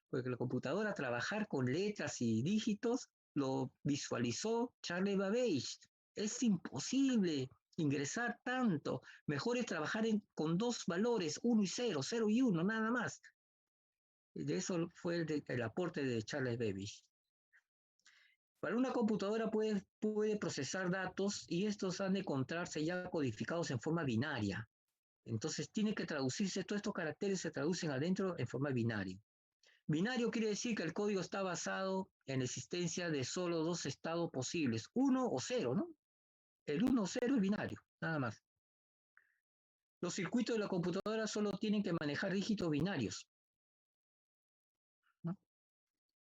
A: Porque la computadora trabajar con letras y dígitos lo visualizó Charles Babbage. Es imposible ingresar tanto. Mejor es trabajar con dos valores, uno y cero, cero y uno, nada más. De eso fue el aporte de Charles Babbage. Para una computadora puede procesar datos y estos han de encontrarse ya codificados en forma binaria. Entonces tiene que traducirse, todos estos caracteres se traducen adentro en forma binaria. Binario quiere decir que el código está basado en la existencia de solo dos estados posibles, uno o cero, ¿no? El uno o cero es binario, nada más. Los circuitos de la computadora solo tienen que manejar dígitos binarios, ¿no?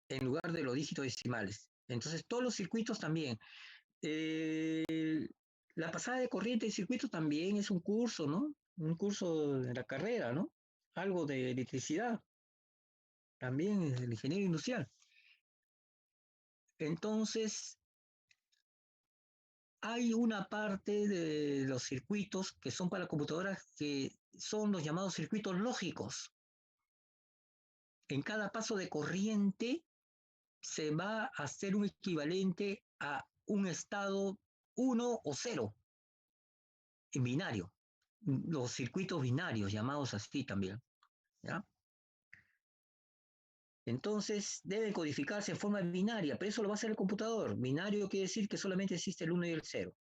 A: En lugar de los dígitos decimales. Entonces, todos los circuitos también. Eh, la pasada de corriente de circuito también es un curso, ¿no? Un curso de la carrera, ¿no? algo de electricidad, también es el ingeniero industrial. Entonces, hay una parte de los circuitos que son para computadoras que son los llamados circuitos lógicos. En cada paso de corriente se va a hacer un equivalente a un estado 1 o 0 en binario. Los circuitos binarios, llamados así también. ¿Ya? Entonces debe codificarse en forma binaria, pero eso lo va a hacer el computador. Binario quiere decir que solamente existe el 1 y el 0.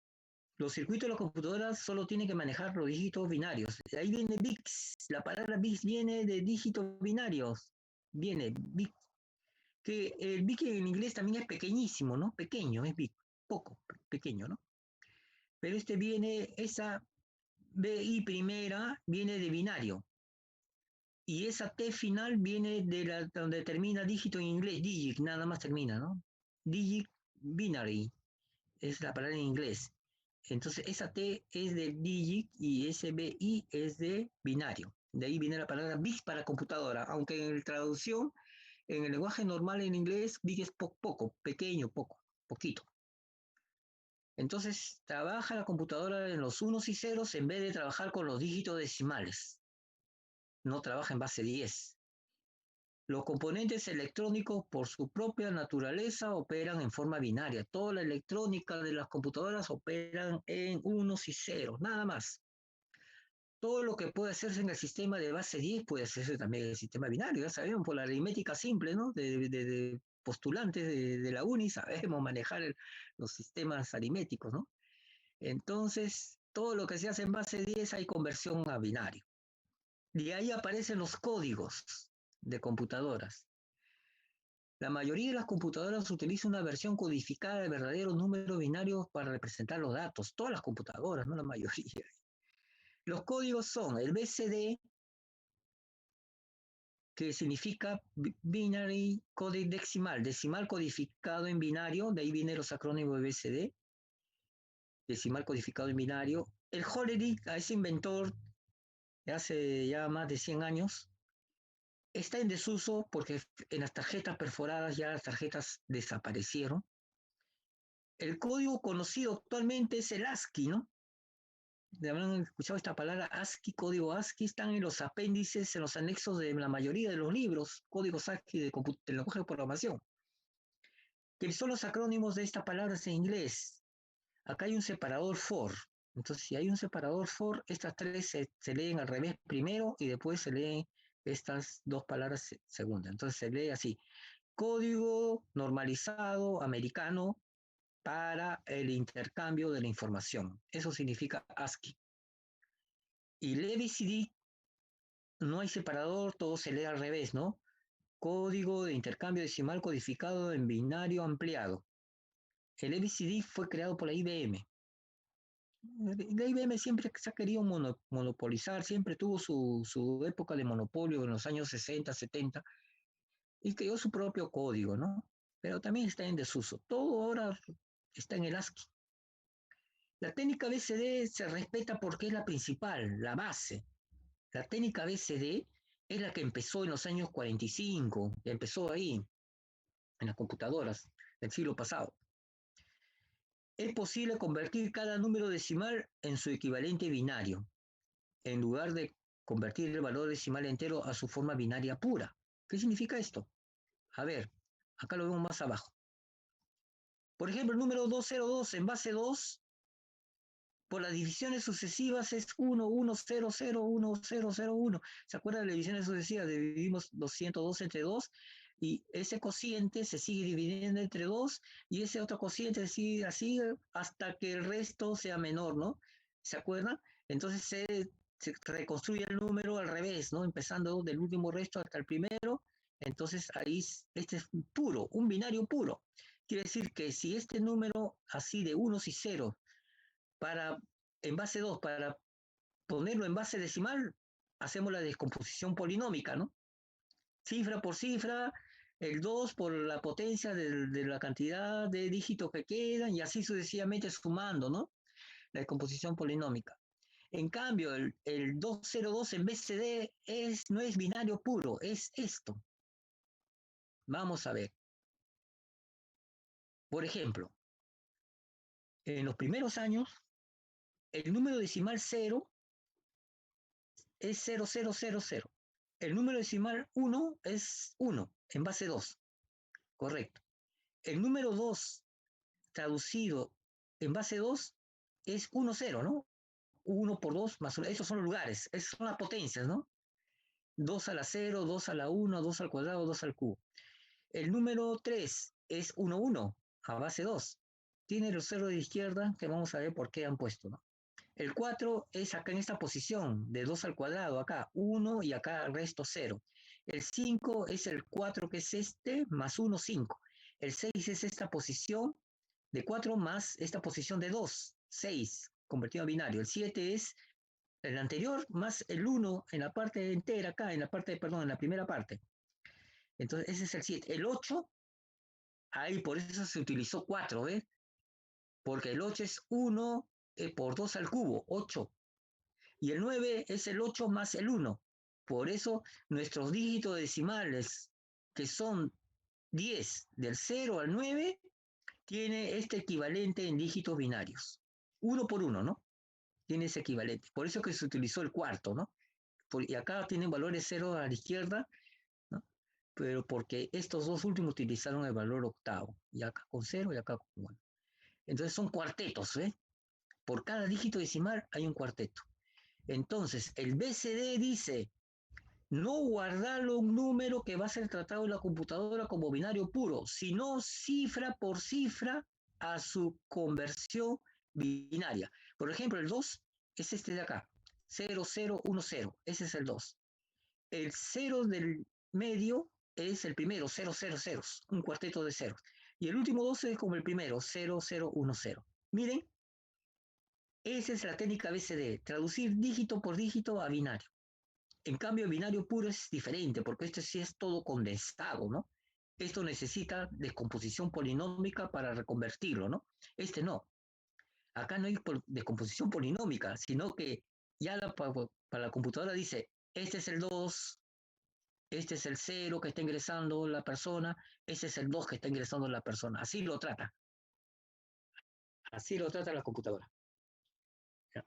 A: Los circuitos de las computadoras solo tienen que manejar los dígitos binarios. Ahí viene bits. La palabra bits viene de dígitos binarios. Viene bit. Que el bit en inglés también es pequeñísimo, ¿no? Pequeño, es bit. Poco, pequeño, ¿no? Pero este viene, esa BI primera viene de binario. Y esa T final viene de donde termina dígito en inglés, digit, nada más termina, ¿no? Digit binary es la palabra en inglés. Entonces esa T es de digit y ese BI es de binario. De ahí viene la palabra bit para computadora, aunque en la traducción, en el lenguaje normal en inglés, bit es poco, pequeño, poco, poquito. Entonces trabaja la computadora en los unos y ceros en vez de trabajar con los dígitos decimales. No trabaja en base 10. Los componentes electrónicos, por su propia naturaleza, operan en forma binaria. Toda la electrónica de las computadoras operan en unos y ceros, nada más. Todo lo que puede hacerse en el sistema de base 10 puede hacerse también en el sistema binario. Ya sabemos por la aritmética simple, ¿no? De postulantes de la UNI, sabemos manejar los sistemas aritméticos, ¿no? Entonces, todo lo que se hace en base 10 hay conversión a binario. Y ahí aparecen los códigos de computadoras. La mayoría de las computadoras utiliza una versión codificada de verdaderos números binarios para representar los datos. Todas las computadoras, no la mayoría. Los códigos son el BCD, que significa Binary Coded Decimal, decimal codificado en binario, de ahí vienen los acrónimos de BCD, decimal codificado en binario. El Hollerith, a ese inventor de hace ya más de 100 años, está en desuso porque en las tarjetas perforadas ya las tarjetas desaparecieron. El código conocido actualmente es el ASCII, ¿no? Habrán escuchado esta palabra ASCII, código ASCII, están en los apéndices, en los anexos de la mayoría de los libros, códigos ASCII de lenguaje de programación, que son los acrónimos de estas palabras en inglés. Acá hay un separador for. Entonces, si hay un separador for, estas tres se leen al revés primero y después se leen estas dos palabras segundas. Entonces se lee así: código normalizado americano para el intercambio de la información. Eso significa ASCII. Y el ABCD no hay separador, todo se lee al revés, ¿no? Código de intercambio decimal codificado en binario ampliado. El ABCD fue creado por la IBM. La IBM siempre se ha querido monopolizar, siempre tuvo su época de monopolio en los años 60, 70, y creó su propio código, ¿no? Pero también está en desuso. Todo ahora está en el ASCII. La técnica BCD se respeta porque es la principal, la base. La técnica BCD es la que empezó en los años 45, que empezó ahí, en las computadoras del siglo pasado. Es posible convertir cada número decimal en su equivalente binario, en lugar de convertir el valor decimal entero a su forma binaria pura. ¿Qué significa esto? A ver, acá lo vemos más abajo. Por ejemplo, el número 202 en base 2, por las divisiones sucesivas es 1, 1, 0, 0, 1, 0, 0, 1. ¿Se acuerdan de las divisiones sucesivas? Dividimos 202 entre 2 y ese cociente se sigue dividiendo entre 2 y ese otro cociente sigue así hasta que el resto sea menor, ¿no? ¿Se acuerdan? Entonces se reconstruye el número al revés, ¿no? Empezando del último resto hasta el primero. Entonces ahí este es puro, un binario puro. Quiere decir que si este número así de unos y ceros para en base 2 para ponerlo en base decimal, hacemos la descomposición polinómica, ¿no? Cifra por cifra, el 2 por la potencia de la cantidad de dígitos que quedan y así sucesivamente sumando, ¿no? La descomposición polinómica. En cambio, el 202 en BCD no es binario puro, es esto. Vamos a ver. Por ejemplo, en los primeros años, el número decimal 0 es 0000. El número decimal 1 es 1 en base 2. Correcto. El número 2 traducido en base 2 es 1, 0, ¿no? 1 por 2 más 1. Esos son los lugares, esas son las potencias, ¿no? 2 a la 0, 2 a la 1, 2 al cuadrado, 2 al cubo. El número 3 es 1, 1 a base 2. Tiene los ceros de izquierda, que vamos a ver por qué han puesto, ¿no? El 4 es acá en esta posición, de 2 al cuadrado, acá 1 y acá el resto 0. El 5 es el 4 que es este, más 1, 5. El 6 es esta posición de 4 más esta posición de 2, 6, convertido a binario. El 7 es el anterior más el 1 en la parte entera acá, en la parte, perdón, en la primera parte. Entonces ese es el 7. El 8, ahí por eso se utilizó 4, ¿ves? Porque el 8 es 1 por 2 al cubo, 8. Y el 9 es el 8 más el 1. Por eso nuestros dígitos decimales, que son 10 del 0 al 9, tiene este equivalente en dígitos binarios. 1 por 1, ¿no? Tiene ese equivalente. Por eso que se utilizó el cuarto, ¿no? Y acá tienen valores 0 a la izquierda, ¿no? Pero porque estos dos últimos utilizaron el valor octavo, y acá con 0 y acá con 1. Entonces son cuartetos, ¿eh? Por cada dígito decimal hay un cuarteto. Entonces, el BCD dice, no guardarlo un número que va a ser tratado en la computadora como binario puro, sino cifra por cifra a su conversión binaria. Por ejemplo, el 2 es este de acá, 0010, ese es el 2. El 0 del medio es el primero, 000, un cuarteto de ceros. Y el último 12 es como el primero, 0010. Miren, esa es la técnica BCD, traducir dígito por dígito a binario. En cambio, el binario puro es diferente, porque esto sí es todo condensado, ¿no? Esto necesita descomposición polinómica para reconvertirlo, ¿no? Este no. Acá no hay descomposición polinómica, sino que ya para la computadora dice, este es el 2, este es el 0 que está ingresando la persona, este es el 2 que está ingresando la persona. Así lo trata la computadora. ¿Ya?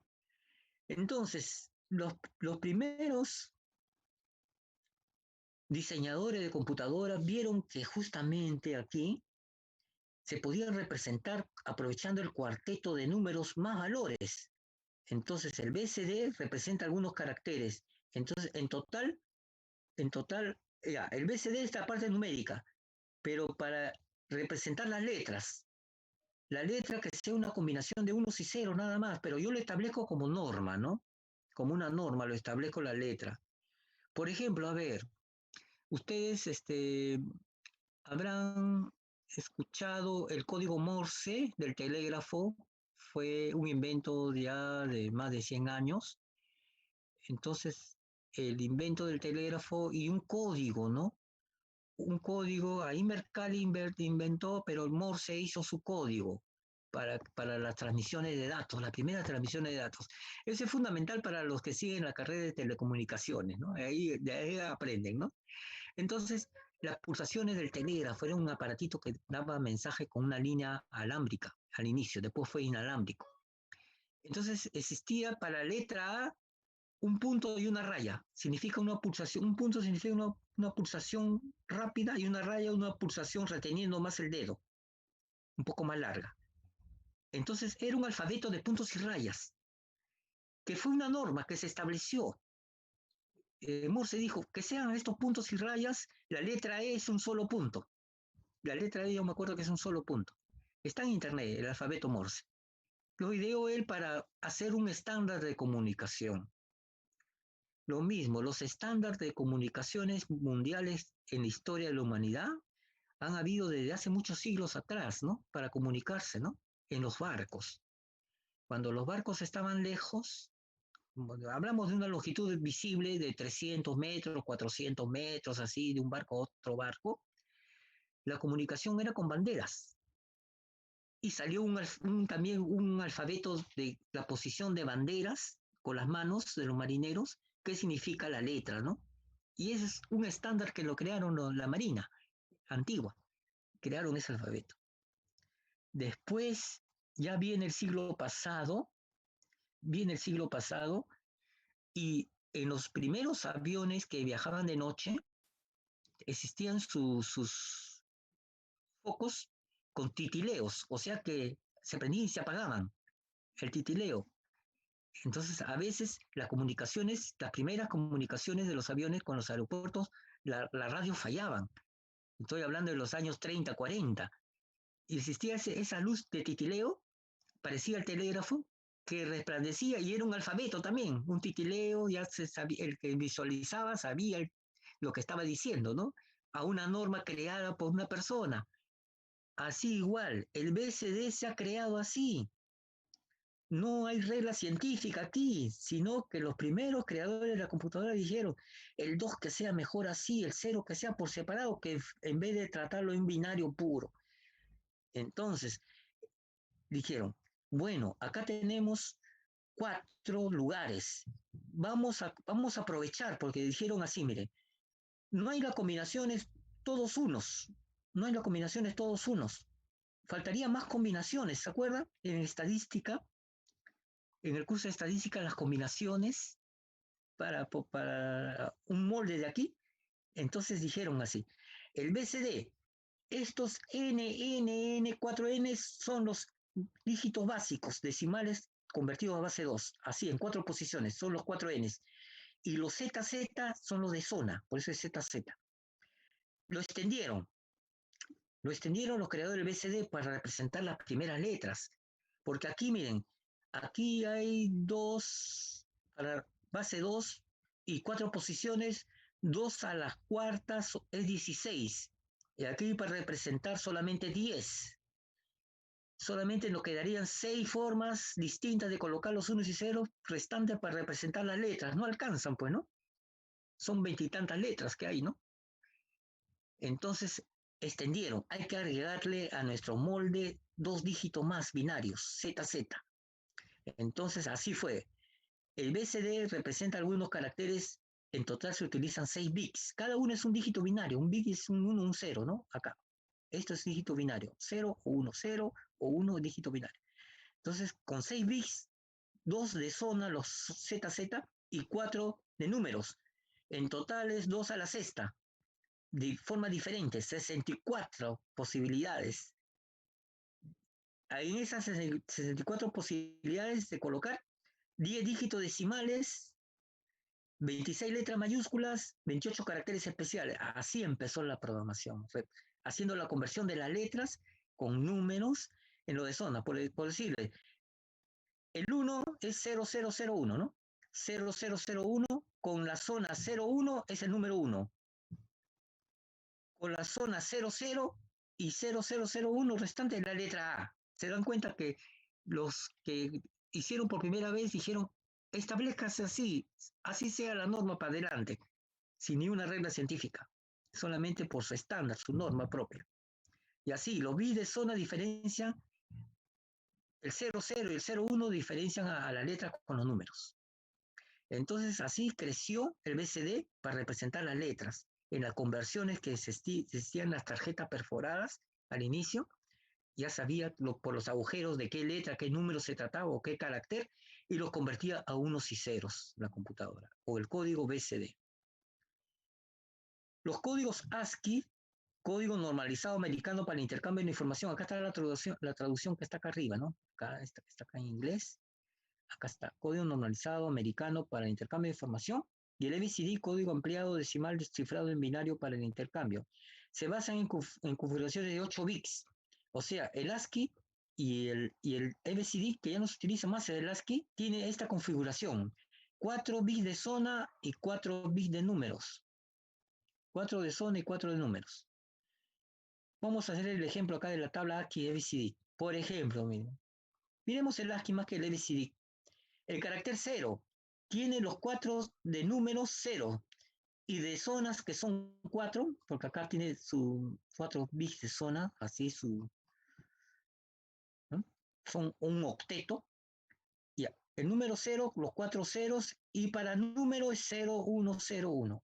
A: Entonces, los primeros diseñadores de computadoras vieron que justamente aquí se podía representar aprovechando el cuarteto de números más valores. Entonces el BCD representa algunos caracteres. Entonces en total, ya, el BCD es la parte numérica, pero para representar las letras, la letra que sea una combinación de unos y ceros nada más, pero yo lo establezco como norma, ¿no? Como una norma lo establezco la letra. Por ejemplo, a ver, ustedes habrán escuchado el código Morse del telégrafo, fue un invento ya de más de 100 años. Entonces, el invento del telégrafo y un código, ¿no? Un código, ahí Mercalli inventó, pero el Morse hizo su código para las transmisiones de datos, las primeras transmisiones de datos. Eso es fundamental para los que siguen la carrera de telecomunicaciones, ¿no? De ahí aprenden, ¿no? Entonces, las pulsaciones del telégrafo era un aparatito que daba mensaje con una línea alámbrica al inicio, después fue inalámbrico. Entonces, existía para la letra A un punto y una raya. Significa una pulsación, un punto significa una pulsación rápida y una raya una pulsación reteniendo más el dedo, un poco más larga. Entonces, era un alfabeto de puntos y rayas, que fue una norma que se estableció. Morse dijo que sean estos puntos y rayas, la letra E es un solo punto. La letra E yo me acuerdo que es un solo punto. Está en internet, el alfabeto Morse. Lo ideó él para hacer un estándar de comunicación. Lo mismo, los estándares de comunicaciones mundiales en la historia de la humanidad han habido desde hace muchos siglos atrás, ¿no? Para comunicarse, ¿no? En los barcos. Cuando los barcos estaban lejos, bueno, hablamos de una longitud visible de 300 metros, 400 metros, así, de un barco a otro barco, la comunicación era con banderas. Y salió también un alfabeto de la posición de banderas con las manos de los marineros qué significa la letra, ¿no? Y ese es un estándar que lo crearon la Marina antigua, crearon ese alfabeto. Después ya viene el siglo pasado, y en los primeros aviones que viajaban de noche existían sus focos con titileos, o sea que se prendían y se apagaban, el titileo. Entonces, a veces las primeras comunicaciones de los aviones con los aeropuertos, la radio fallaban. Estoy hablando de los años 30, 40. Y existía esa luz de titileo, parecía el telégrafo, que resplandecía y era un alfabeto también, un titileo, ya se sabía, el que visualizaba sabía lo que estaba diciendo, ¿no? A una norma creada por una persona. Así igual, el BCD se ha creado así. No hay regla científica aquí, sino que los primeros creadores de la computadora dijeron, el 2 que sea mejor así, el 0 que sea por separado, que en vez de tratarlo en binario puro. Entonces, dijeron, bueno, acá tenemos 4 lugares. Vamos a aprovechar, porque dijeron así, mire, no hay las combinaciones todos unos, no hay las combinaciones todos unos. Faltarían más combinaciones, ¿se acuerdan? En estadística, en el curso de estadística, las combinaciones para un molde de aquí. Entonces dijeron así, el BCD, estos N, 4N son los dígitos básicos, decimales convertidos a base 2, así en 4 posiciones, son los 4 Ns. Y los ZZ son los de zona, por eso es ZZ. Lo extendieron, lo extendieron los creadores del BCD para representar las primeras letras. Porque aquí, miren, aquí hay para base 2 y 4 posiciones, 2 a las cuartas es 16. Y aquí para representar solamente 10. Solamente nos quedarían 6 formas distintas de colocar los unos y ceros restantes para representar las letras. No alcanzan, pues, ¿no? Son 20 y tantas letras que hay, ¿no? Entonces, extendieron. Hay que agregarle a nuestro molde 2 dígitos más binarios, ZZ. Entonces, así fue. El BCD representa algunos caracteres, en total se utilizan 6 bits. Cada uno es un dígito binario. Un bit es un 1, un 0, ¿no? Acá. Esto es dígito binario. 0 o 1, 0 o 1 dígito binario. Entonces, con 6 bits, 2 de zona, los ZZ, y 4 de números. En total es 2 a la sexta, de forma diferente, 64 posibilidades. En esas 64 posibilidades de colocar 10 dígitos decimales, 26 letras mayúsculas, 28 caracteres especiales. Así empezó la programación, haciendo la conversión de las letras con números en lo de zona. Por decirle, el 1 es 0001, ¿no? 0001 con la zona 01 es el número 1. Con la zona 00 y 0001 restante es la letra A. Se dan cuenta que los que hicieron por primera vez dijeron, establezcase así, así sea la norma para adelante, sin ni una regla científica, solamente por su estándar, su norma propia. Y así, los bits de zona diferencian, el 00 y el 01 diferencian a la letra con los números. Entonces, así creció el BCD para representar las letras. En las conversiones que existían las tarjetas perforadas al inicio, ya sabía por los agujeros de qué letra, qué número se trataba o qué carácter, y los convertía a unos y ceros la computadora, o el código BCD. Los códigos ASCII, código normalizado americano para el intercambio de información, acá está la traducción que está acá arriba, ¿no? Acá está acá en inglés. Acá está, código normalizado americano para el intercambio de información, y el ABCD, código ampliado decimal descifrado en binario para el intercambio. Se basan en configuraciones de 8 bits, o sea, el ASCII y el ABCD, que ya no se utiliza más el ASCII, tiene esta configuración: 4 bits de zona y 4 bits de números. 4 de zona y 4 de números. Vamos a hacer el ejemplo acá de la tabla ASCII y ABCD. Por ejemplo, miremos el ASCII más que el ABCD. El carácter 0 tiene los 4 de números 0 y de zonas que son 4, porque acá tiene su 4 bits de zona, así ¿no? Son un octeto, Ya, el número 0, los 4 ceros, y para número es 0101.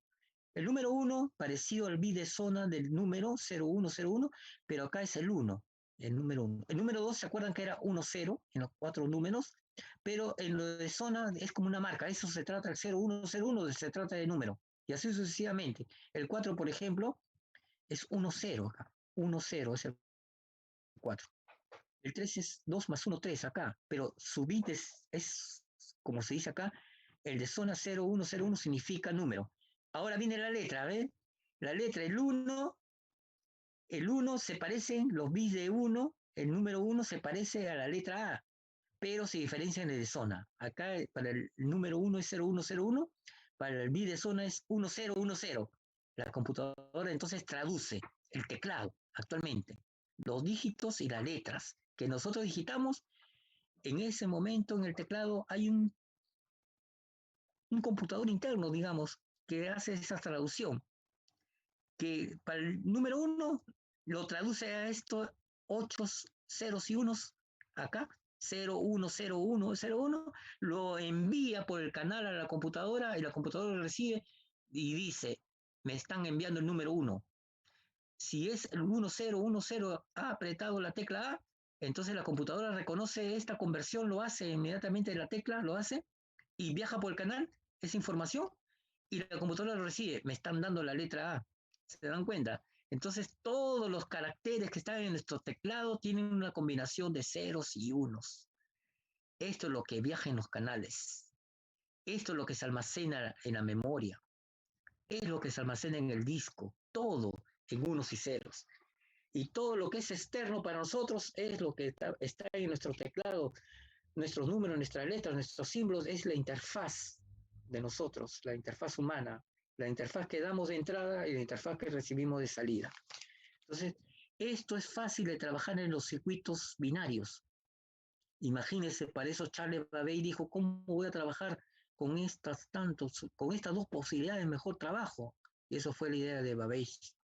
A: El número 1, parecido al bit de zona del número 0101, pero acá es el 1, el número 1. El número 2, ¿se acuerdan que era 10 en los 4 números? Pero en lo de zona es como una marca, eso se trata del 0101, se trata de número, y así sucesivamente. El 4, por ejemplo, es 10 acá, 10 es el 4. El 3 es 2 más 1, 3 acá, pero su bit es, como se dice acá, el de zona 0101 significa número. Ahora viene la letra, ¿ves? La letra, el 1 se parecen, los bits de 1, el número 1 se parece a la letra A, pero se diferencian de zona. Acá para el número 1 es 0101, para el bit de zona es 1010. La computadora entonces traduce el teclado actualmente, los dígitos y las letras que nosotros digitamos. En ese momento en el teclado hay un computador interno, digamos, que hace esa traducción, que para el número 1 lo traduce a estos 8 ceros y unos acá, 010101, lo envía por el canal a la computadora y la computadora lo recibe y dice, me están enviando el número 1. Si es el 1010 ha apretado la tecla A, entonces la computadora reconoce esta conversión, lo hace inmediatamente de la tecla, lo hace y viaja por el canal esa información y la computadora lo recibe. Me están dando la letra A. ¿Se dan cuenta? Entonces todos los caracteres que están en nuestro teclado tienen una combinación de ceros y unos. Esto es lo que viaja en los canales. Esto es lo que se almacena en la memoria. Es lo que se almacena en el disco. Todo en unos y ceros. Y todo lo que es externo para nosotros es lo que está en nuestro teclado, nuestros números, nuestras letras, nuestros símbolos, es la interfaz de nosotros, la interfaz humana, la interfaz que damos de entrada y la interfaz que recibimos de salida. Entonces, esto es fácil de trabajar en los circuitos binarios. Imagínense, para eso Charles Babbage dijo, ¿cómo voy a trabajar con con estas dos posibilidades? Mejor trabajo. Y eso fue la idea de Babbage.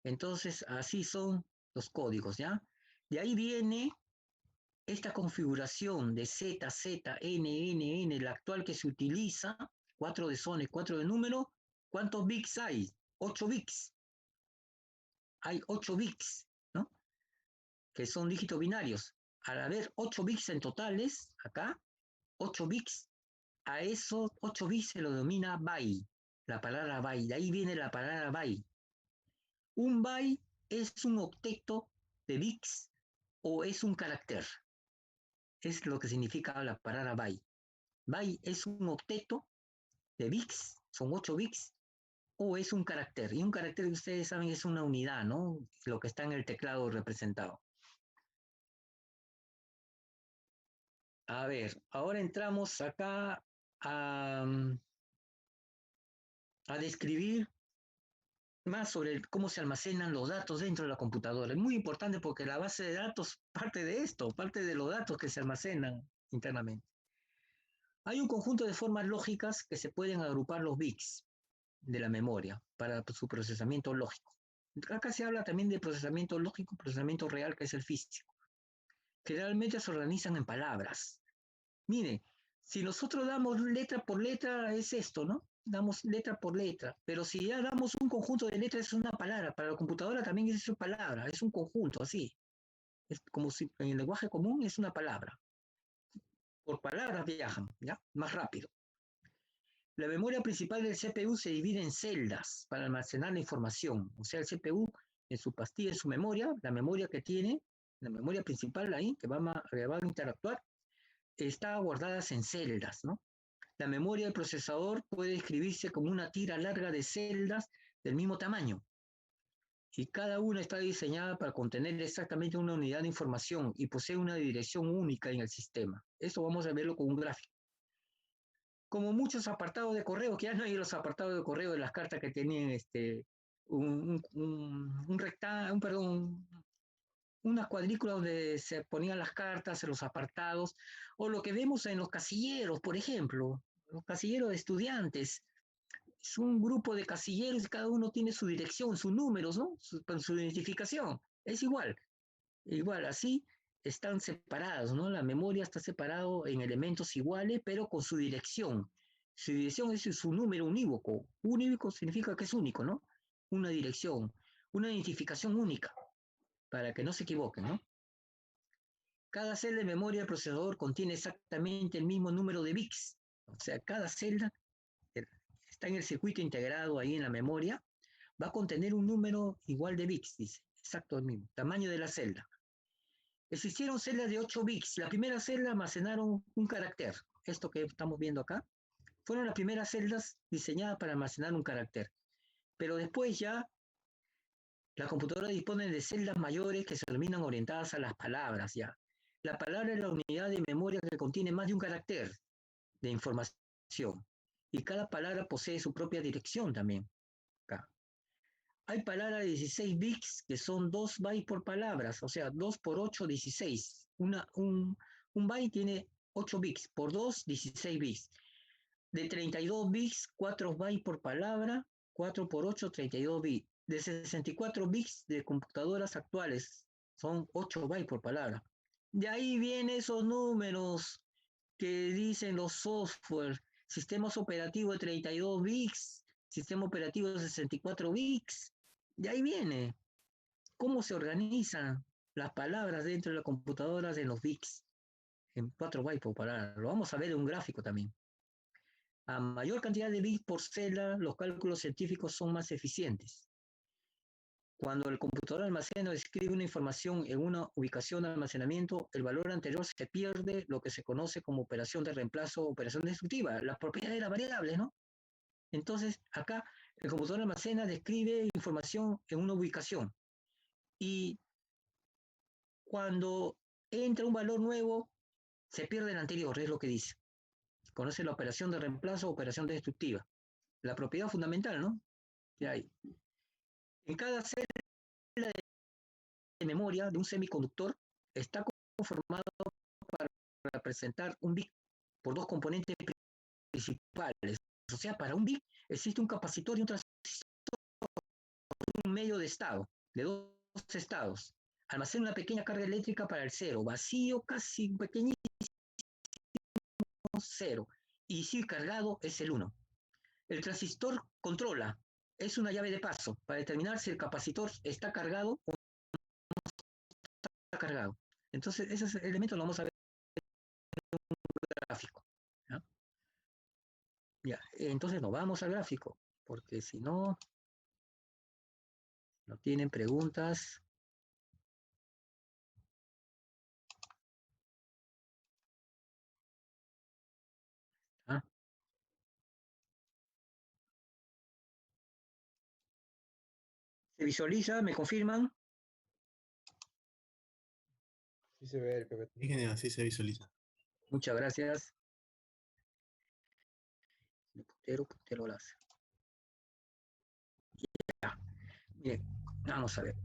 A: Entonces, así son los códigos, ¿ya? De ahí viene esta configuración de Z, Z, N, N, N, la actual que se utiliza, 4 de zona y 4 de número. ¿Cuántos bits hay? 8 bits. Hay 8 bits, ¿no? Que son dígitos binarios. Al haber 8 bits en totales, acá, 8 bits, a esos 8 bits se lo denomina byte, la palabra byte. De ahí viene la palabra byte. Un byte es un octeto de bits o es un carácter. Es lo que significa la palabra byte. Byte es un octeto de bits, son 8 bits, o es un carácter. Y un carácter, ustedes saben, es una unidad, ¿no? Lo que está en el teclado representado. A ver, ahora entramos acá a, a describir más sobre cómo se almacenan los datos dentro de la computadora. Es muy importante porque la base de datos parte de esto, parte de los datos que se almacenan internamente. Hay un conjunto de formas lógicas que se pueden agrupar los bits de la memoria para su procesamiento lógico. Acá se habla también de procesamiento lógico, procesamiento real, que es el físico. Generalmente se organizan en palabras. Mire, si nosotros damos letra por letra, es esto, ¿no? Damos letra por letra, pero si ya damos un conjunto de letras, es una palabra. Para la computadora también es una palabra, es un conjunto, así. Es como si en el lenguaje común es una palabra. Por palabras viajan, ¿ya? Más rápido. La memoria principal del CPU se divide en celdas para almacenar la información. O sea, el CPU en su pastilla, en su memoria, la memoria que tiene, la memoria principal ahí, que va a interactuar, está guardada en celdas, ¿no? La memoria del procesador puede escribirse como una tira larga de celdas del mismo tamaño. Y cada una está diseñada para contener exactamente una unidad de información y posee una dirección única en el sistema. Eso vamos a verlo con un gráfico. Como muchos apartados de correo, que ya no hay los apartados de correo de las cartas que tenían un rectángulo, perdón, unas cuadrículas donde se ponían las cartas en los apartados, o lo que vemos en los casilleros, por ejemplo, los casilleros de estudiantes. Es un grupo de casilleros y cada uno tiene su dirección, sus números, ¿no? Su identificación. Es igual, igual, así están separados, ¿no? La memoria está separado en elementos iguales, pero con su dirección. Su dirección es su número unívoco. Unívoco significa que es único, ¿no? Una dirección, una identificación única, para que no se equivoquen, ¿no? Cada celda de memoria del procesador contiene exactamente el mismo número de bits. O sea, cada celda está en el circuito integrado ahí en la memoria, va a contener un número igual de bits, dice, exacto el mismo, tamaño de la celda. Existieron celdas de 8 bits. La primera celda almacenaron un carácter. Esto que estamos viendo acá. Fueron las primeras celdas diseñadas para almacenar un carácter. Pero después ya la computadora dispone de celdas mayores que se denominan orientadas a las palabras ya. La palabra es la unidad de memoria que contiene más de un carácter de información. Y cada palabra posee su propia dirección también. Acá. Hay palabras de 16 bits que son 2 bytes por palabras, o sea, 2 por 8, 16. Un byte tiene 8 bits, por 2, 16 bits. De 32 bits, 4 bytes por palabra, 4 por 8, 32 bits. De 64 bits de computadoras actuales, son 8 bytes por palabra. De ahí vienen esos números que dicen los software, sistemas operativos de 32 bits, sistema operativo de 64 bits. De ahí viene cómo se organizan las palabras dentro de las computadoras en los bits, en 4 bytes por palabra. Lo vamos a ver en un gráfico también. A mayor cantidad de bits por celda, los cálculos científicos son más eficientes. Cuando el computador almacena o escribe una información en una ubicación de almacenamiento, el valor anterior se pierde, lo que se conoce como operación de reemplazo o operación destructiva, las propiedades de las variables, ¿no? Entonces, acá el computador almacena, describe información en una ubicación y cuando entra un valor nuevo, se pierde el anterior, es lo que dice. Conoce la operación de reemplazo o operación destructiva. La propiedad fundamental, ¿no? Que hay. En cada celda de memoria de un semiconductor está conformado para representar un bit por dos componentes principales. O sea, para un bit existe un capacitor y un transistor, un medio de estado, de dos estados. Almacena una pequeña carga eléctrica para el cero, vacío, casi pequeñísimo cero. Y si cargado es el 1. El transistor controla, es una llave de paso para determinar si el capacitor está cargado o no está cargado. Entonces, esos elementos los vamos a ver en el gráfico. ¿Ya? Ya, entonces nos vamos al gráfico, porque si no, no tienen preguntas. ¿Ah? ¿Se visualiza? ¿Me confirman?
B: Sí se ve el PPT.
C: Ingeniero, así se visualiza.
A: Muchas gracias. Puntero láser. Ya. Bien, vamos a ver.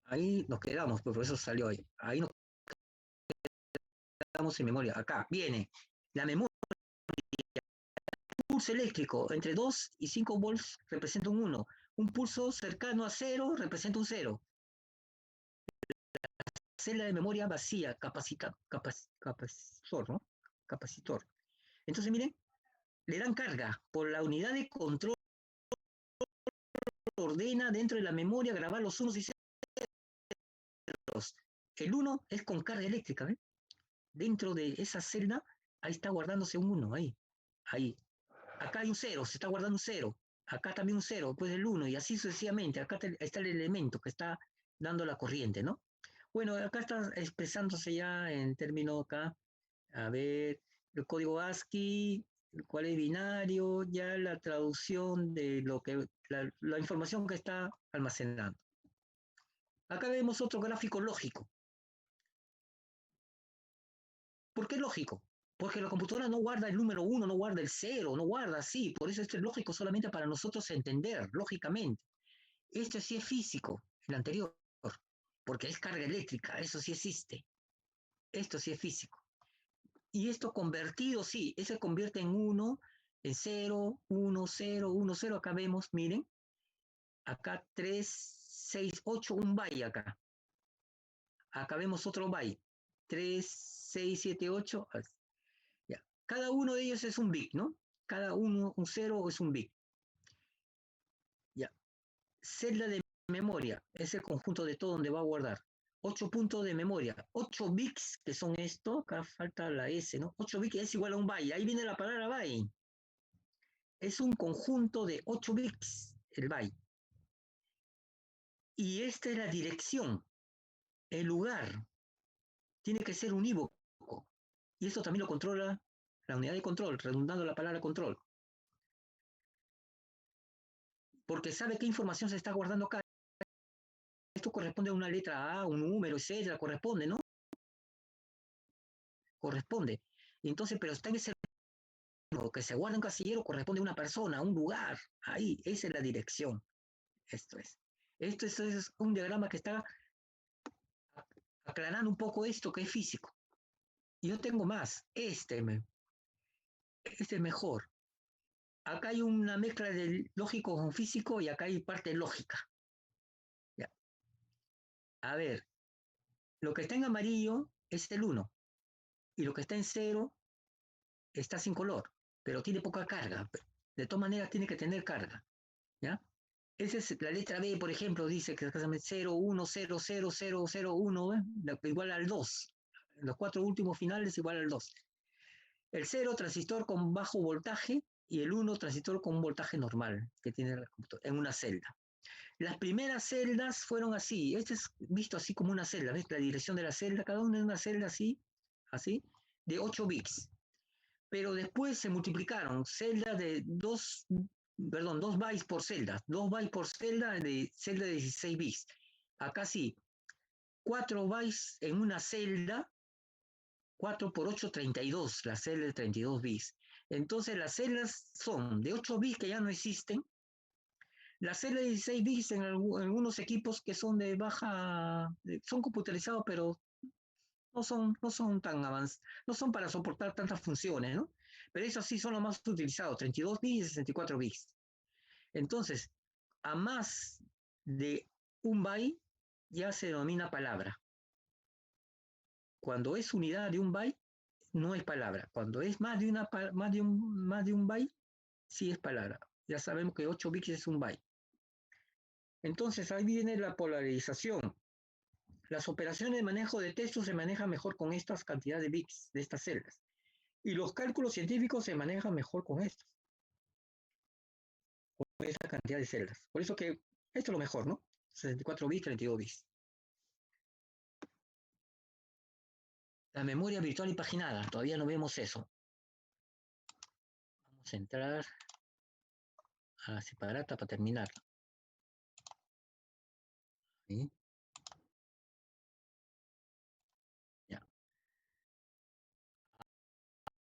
A: Ahí nos quedamos, pues por eso salió ahí. Ahí nos quedamos en memoria. Acá viene la memoria. Pulso eléctrico entre 2 y 5 volts representa un 1. Un pulso cercano a 0 representa un 0. Celda de memoria vacía, capacitor, ¿no? Capacitor. Entonces, miren, le dan carga por la unidad de control, ordena dentro de la memoria grabar los unos y ceros. El 1 es con carga eléctrica, ¿ven? Dentro de esa celda, ahí está guardándose un 1, ahí. Acá hay un 0, se está guardando un 0. Acá también un 0, pues el 1, y así sucesivamente. Acá está el elemento que está dando la corriente, ¿no? Bueno, acá está expresándose ya en términos acá, a ver, el código ASCII, cuál es binario, ya la traducción de lo que, la información que está almacenando. Acá vemos otro gráfico lógico. ¿Por qué lógico? Porque la computadora no guarda el número 1, no guarda el 0, no guarda así. Por eso esto es lógico solamente para nosotros entender, lógicamente. Esto sí es físico, el anterior, porque es carga eléctrica, eso sí existe. Esto sí es físico. Y esto convertido, sí, ese convierte en 1, en 0, 1, 0, 1, 0. Acá vemos, miren, acá 3, 6, 8, un byte acá. Acá vemos otro byte. 3, 6, 7, 8. Ya. Cada uno de ellos es un bit, ¿no? Cada uno, un 0 es un bit. Ya. Celda de memoria es el conjunto de todo donde va a guardar. 8 puntos de memoria. 8 bits, que son esto. Acá falta la S, ¿no? 8 bits es igual a un byte. Ahí viene la palabra byte. Es un conjunto de 8 bits, el byte. Y esta es la dirección, el lugar. Tiene que ser unívoco. Y esto también lo controla la unidad de control, redundando la palabra control. Porque sabe qué información se está guardando acá. Esto corresponde a una letra A, un número, etcétera, corresponde, ¿no? Corresponde. Y entonces, pero está en ese que se guarda en un casillero, corresponde a una persona, a un lugar. Ahí, esa es la dirección. Esto es. Esto es un diagrama que está aclarando un poco esto que es físico. Y yo tengo más. Este es mejor. Acá hay una mezcla de lógico con físico y acá hay parte lógica. Ya. A ver, lo que está en amarillo es el 1 y lo que está en 0 está sin color, pero tiene poca carga. De todas maneras tiene que tener carga. ¿Ya? Esa es la letra B, por ejemplo, dice que es 0, 1, 0, 0, 0, 0, 1, igual al 2. Los 4 últimos finales igual al 2. El 0, transistor con bajo voltaje, y el 1, transistor con un voltaje normal que tiene la computadora en una celda. Las primeras celdas fueron así. Este es visto así como una celda. ¿Ves? La dirección de la celda, cada una es una celda así, así, de 8 bits. Pero después se multiplicaron celdas de 2 bytes por celda. 2 bytes por celda de celda de 16 bits. Acá sí, 4 bytes en una celda, 4 por 8, 32, la celda de 32 bits. Entonces las celdas son de 8 bits que ya no existen. La celda de 16 bits en algunos equipos que son de baja, son computarizados, pero no son tan avanzados, no son para soportar tantas funciones, ¿no? Pero esos sí son los más utilizados, 32 bits y 64 bits. Entonces, a más de un byte ya se denomina palabra. Cuando es unidad de un byte, no es palabra. Cuando es más de un byte, sí es palabra. Ya sabemos que 8 bits es un byte. Entonces, ahí viene la polarización. Las operaciones de manejo de texto se manejan mejor con estas cantidades de bits de estas celdas. Y los cálculos científicos se manejan mejor con estos, con esta cantidad de celdas. Por eso que esto es lo mejor, ¿no? 64 bits, 32 bits. La memoria virtual y paginada, todavía no vemos eso. Vamos a entrar a la separata para terminar. ¿Sí? Ya.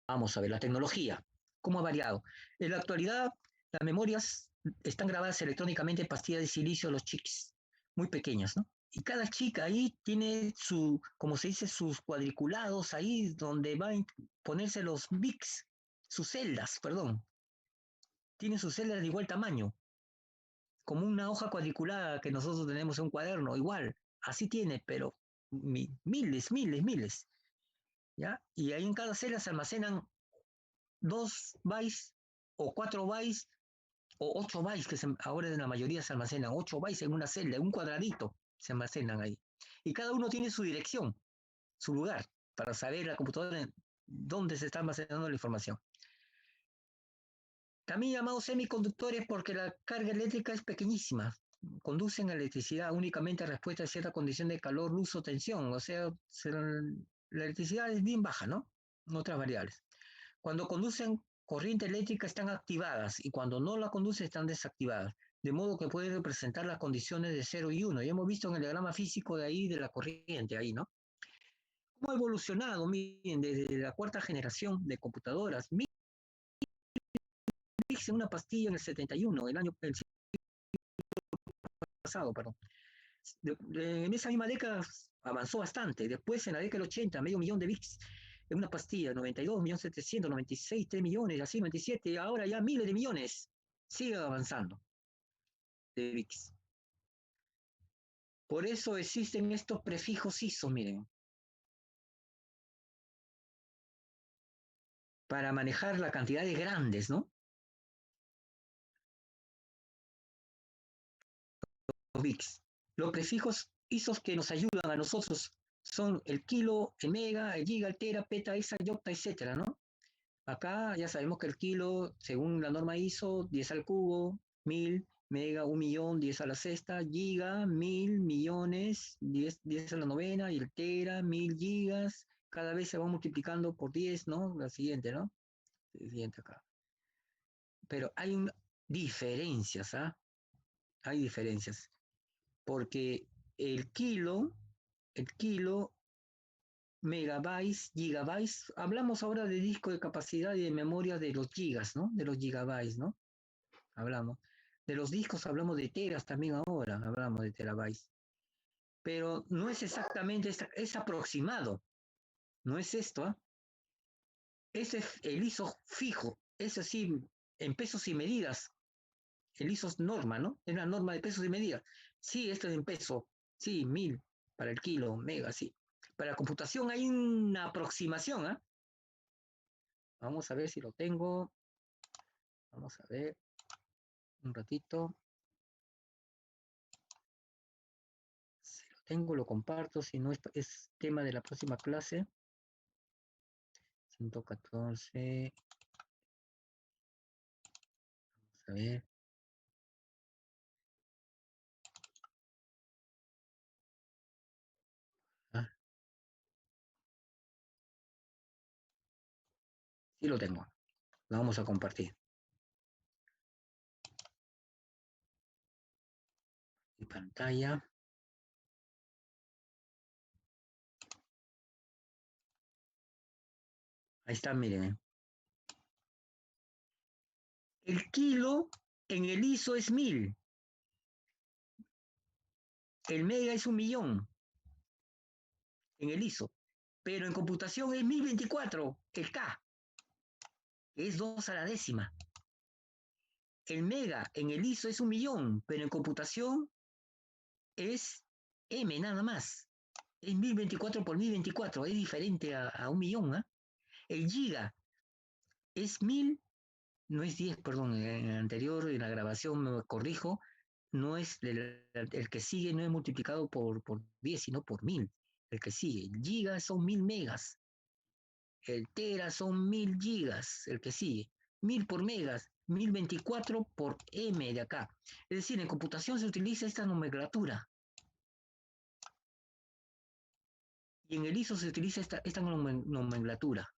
A: Vamos a ver la tecnología, cómo ha variado. En la actualidad, las memorias están grabadas electrónicamente en pastillas de silicio, los chips, muy pequeñas, ¿no? Y cada chica ahí tiene como se dice, sus cuadriculados ahí donde van a ponerse los bits, sus celdas, perdón. Tiene sus celdas de igual tamaño, como una hoja cuadriculada que nosotros tenemos en un cuaderno, igual, así tiene, pero miles, miles, miles, ¿ya? Y ahí en cada celda se almacenan 2 bytes o 4 bytes o 8 bytes, que ahora en la mayoría se almacenan 8 bytes en una celda, en un cuadradito se almacenan ahí. Y cada uno tiene su dirección, su lugar, para saber la computadora dónde se está almacenando la información. También llamados semiconductores porque la carga eléctrica es pequeñísima. Conducen electricidad únicamente a respuesta a cierta condición de calor, luz o tensión. O sea, la electricidad es bien baja, ¿no? Otras variables. Cuando conducen corriente eléctrica están activadas y cuando no la conducen están desactivadas. De modo que pueden representar las condiciones de 0 y 1. Ya hemos visto en el diagrama físico de ahí, de la corriente ahí, ¿no? ¿Cómo ha evolucionado? Miren, desde la cuarta generación de computadoras. En una pastilla en el 71, el siglo pasado, perdón. En esa misma década avanzó bastante. Después, en la década del 80, medio millón de bits en una pastilla, 92, 1.700.000, 96, 3 millones, así 97, y ahora ya miles de millones. Sigue avanzando de bits. Por eso existen estos prefijos ISO, miren, para manejar la cantidad de grandes, ¿no? Los bits. Los prefijos ISOs que nos ayudan a nosotros son el kilo, el mega, el giga, el tera, peta, hexa, yocta, etcétera, ¿no? Acá ya sabemos que el kilo, según la norma ISO, 10 al cubo, 1000, mega, 1.000.000, 10 a la sexta, giga, 1000 millones, 10 a la novena, y el tera, 1000 gigas, cada vez se va multiplicando por 10, ¿no? La siguiente, ¿no? La siguiente acá. Pero hay diferencias, ¿ah? Hay diferencias, porque el kilo, megabytes, gigabytes, hablamos ahora de disco de capacidad y de memoria de los gigas, ¿no? De los gigabytes, ¿no? Hablamos. De los discos hablamos de teras también ahora, hablamos de terabytes. Pero no es exactamente, es aproximado, no es esto, ¿eh? Ese es el ISO fijo, es así, en pesos y medidas. El ISO es norma, ¿no? Es la norma de pesos y medidas. Sí, esto es en peso, sí, 1000 para el kilo, mega, sí. Para la computación hay una aproximación, ¿ah? ¿Eh? Vamos a ver si lo tengo. Vamos a ver un ratito. Si lo tengo, lo comparto. Si no, es tema de la próxima clase. 114. Vamos a ver. Ah, sí lo tengo. Lo vamos a compartir. Mi pantalla. Ahí está, miren. El kilo en el ISO es 1000. El mega es 1.000.000 en el ISO. Pero en computación es 1024, el K, que es 2 a la décima. El mega en el ISO es 1.000.000, pero en computación es M nada más. Es 1024 por 1024, es diferente a 1.000.000, ¿eh? El giga es 1000, no es 10, perdón, en el anterior, en la grabación me corrijo, no es el que sigue, no es multiplicado por 10, sino por 1000. El que sigue, el giga son 1000 megas, el tera son 1000 gigas, el que sigue, 1000 por megas, 1024 por M de acá. Es decir, en computación se utiliza esta nomenclatura. Y en el ISO se utiliza esta nomenclatura.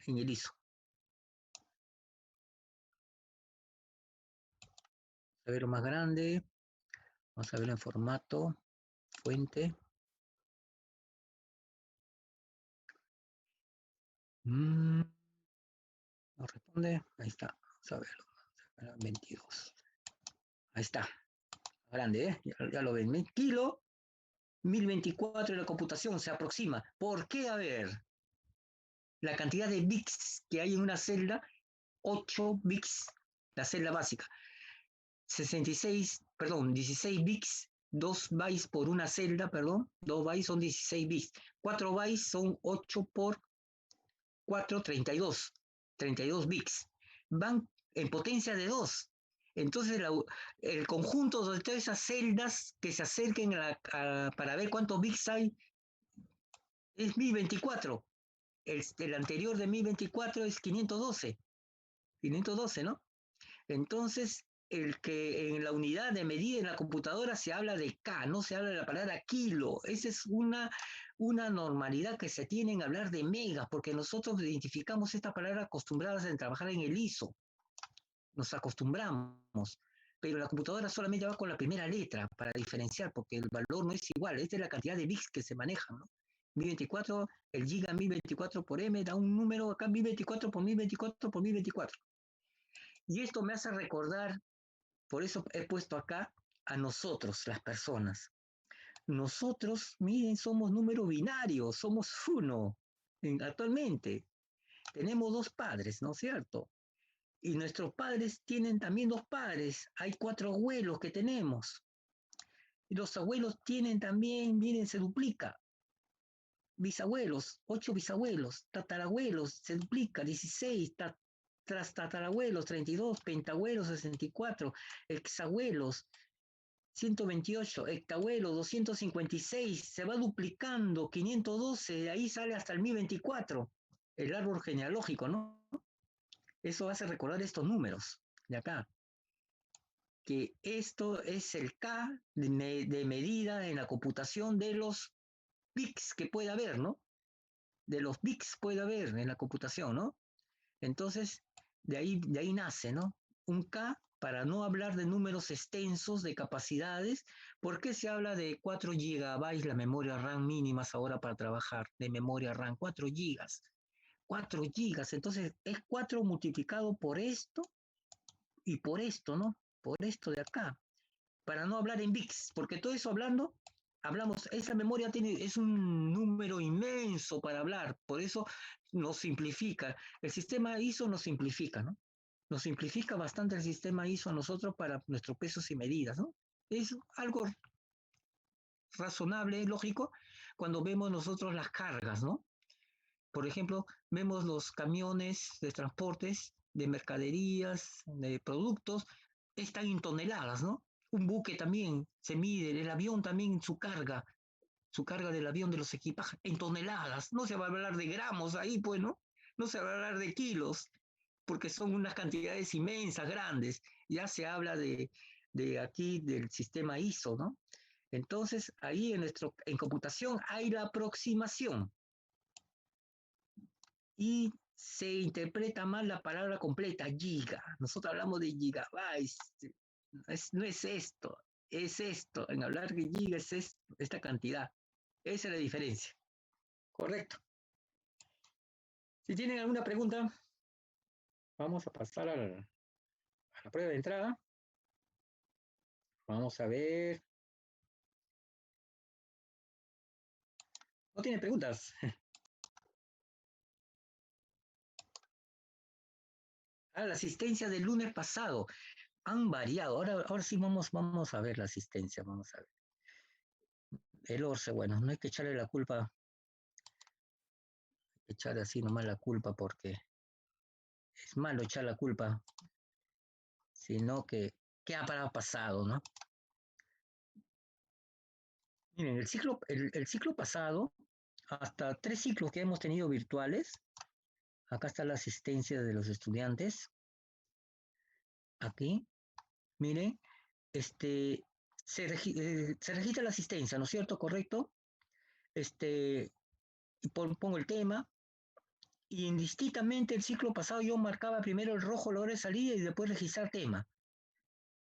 A: En el ISO. Vamos a verlo más grande. Vamos a verlo en formato, fuente. No responde. Ahí está. Vamos a verlo. 22. Ahí está. Grande, ¿eh? Ya lo ven. 1000 kilo, 1024 en la computación. Se aproxima. ¿Por qué? A ver. La cantidad de bits que hay en una celda, 8 bits, la celda básica. 66, perdón, 16 bits, 2 bytes por una celda, perdón, 2 bytes son 16 bits, 4 bytes son 8 por 4, 32, 32 bits. Van en potencia de 2. Entonces, el conjunto de todas esas celdas que se acerquen para ver cuántos bits hay es 1024. El anterior de 1024 es 512. 512, ¿no? Entonces, el que en la unidad de medida en la computadora se habla de K, no se habla de la palabra kilo. Esa es una normalidad que se tiene en hablar de megas, porque nosotros identificamos esta palabra acostumbradas en trabajar en el ISO. Nos acostumbramos. Pero la computadora solamente va con la primera letra para diferenciar, porque el valor no es igual. Esta es la cantidad de bits que se manejan, ¿no? 1024, el giga 1024 por M da un número acá 1024 por 1024 por 1024. Y esto me hace recordar, por eso he puesto acá a nosotros, las personas. Nosotros, miren, somos número binario, somos uno actualmente. Tenemos dos padres, ¿no es cierto? Y nuestros padres tienen también 2 padres. Hay 4 abuelos que tenemos. Y los abuelos tienen también, miren, se duplica. Bisabuelos, 8 bisabuelos, tatarabuelos, se duplica, 16, tras tatarabuelos, 32, pentabuelos, 64, exabuelos, 128, hectabuelos, 256, se va duplicando, 512, de ahí sale hasta el 1024, el árbol genealógico, ¿no? Eso hace recordar estos números de acá, que esto es el K de medida en la computación de los bits que pueda haber, ¿no? De los bits puede haber en la computación, ¿no? Entonces, de ahí nace, ¿no? Un K, para no hablar de números extensos, de capacidades. ¿Por qué se habla de 4 gigabytes la memoria RAM mínimas ahora para trabajar? De memoria RAM, 4 gigas. 4 gigas, entonces es 4 multiplicado por esto y por esto, ¿no? Por esto de acá. Para no hablar en bits, porque todo eso hablamos, esa memoria es un número inmenso para hablar, por eso nos simplifica. El sistema ISO nos simplifica, ¿no? Nos simplifica bastante el sistema ISO a nosotros para nuestros pesos y medidas, ¿no? Es algo razonable, lógico, cuando vemos nosotros las cargas, ¿no? Por ejemplo, vemos los camiones de transportes, de mercaderías, de productos, están en toneladas, ¿no? Un buque también se mide, el avión también su carga del avión de los equipajes en toneladas. No se va a hablar de gramos ahí, pues, ¿no? No se va a hablar de kilos, porque son unas cantidades inmensas, grandes. Ya se habla de aquí del sistema ISO, ¿no? Entonces, ahí en computación hay la aproximación y se interpreta mal la palabra completa, giga. Nosotros hablamos de gigabytes, no es esto, es esto. En hablar de giga es esta cantidad. Esa es la diferencia. Correcto. Si tienen alguna pregunta, vamos a pasar a la prueba de entrada. Vamos a ver. ¿No tienen preguntas? La asistencia del lunes pasado. Han variado. Ahora sí vamos a ver la asistencia. Vamos a ver. El ORCE, bueno, no hay que echarle la culpa, echar así nomás la culpa porque es malo echar la culpa, sino que qué ha pasado, ¿no? Miren, el ciclo pasado, hasta 3 ciclos que hemos tenido virtuales, acá está la asistencia de los estudiantes, aquí, miren, se registra la asistencia, ¿no es cierto? Correcto. Y pongo el tema, y indistintamente el ciclo pasado yo marcaba primero el rojo la hora de salida y después registrar tema.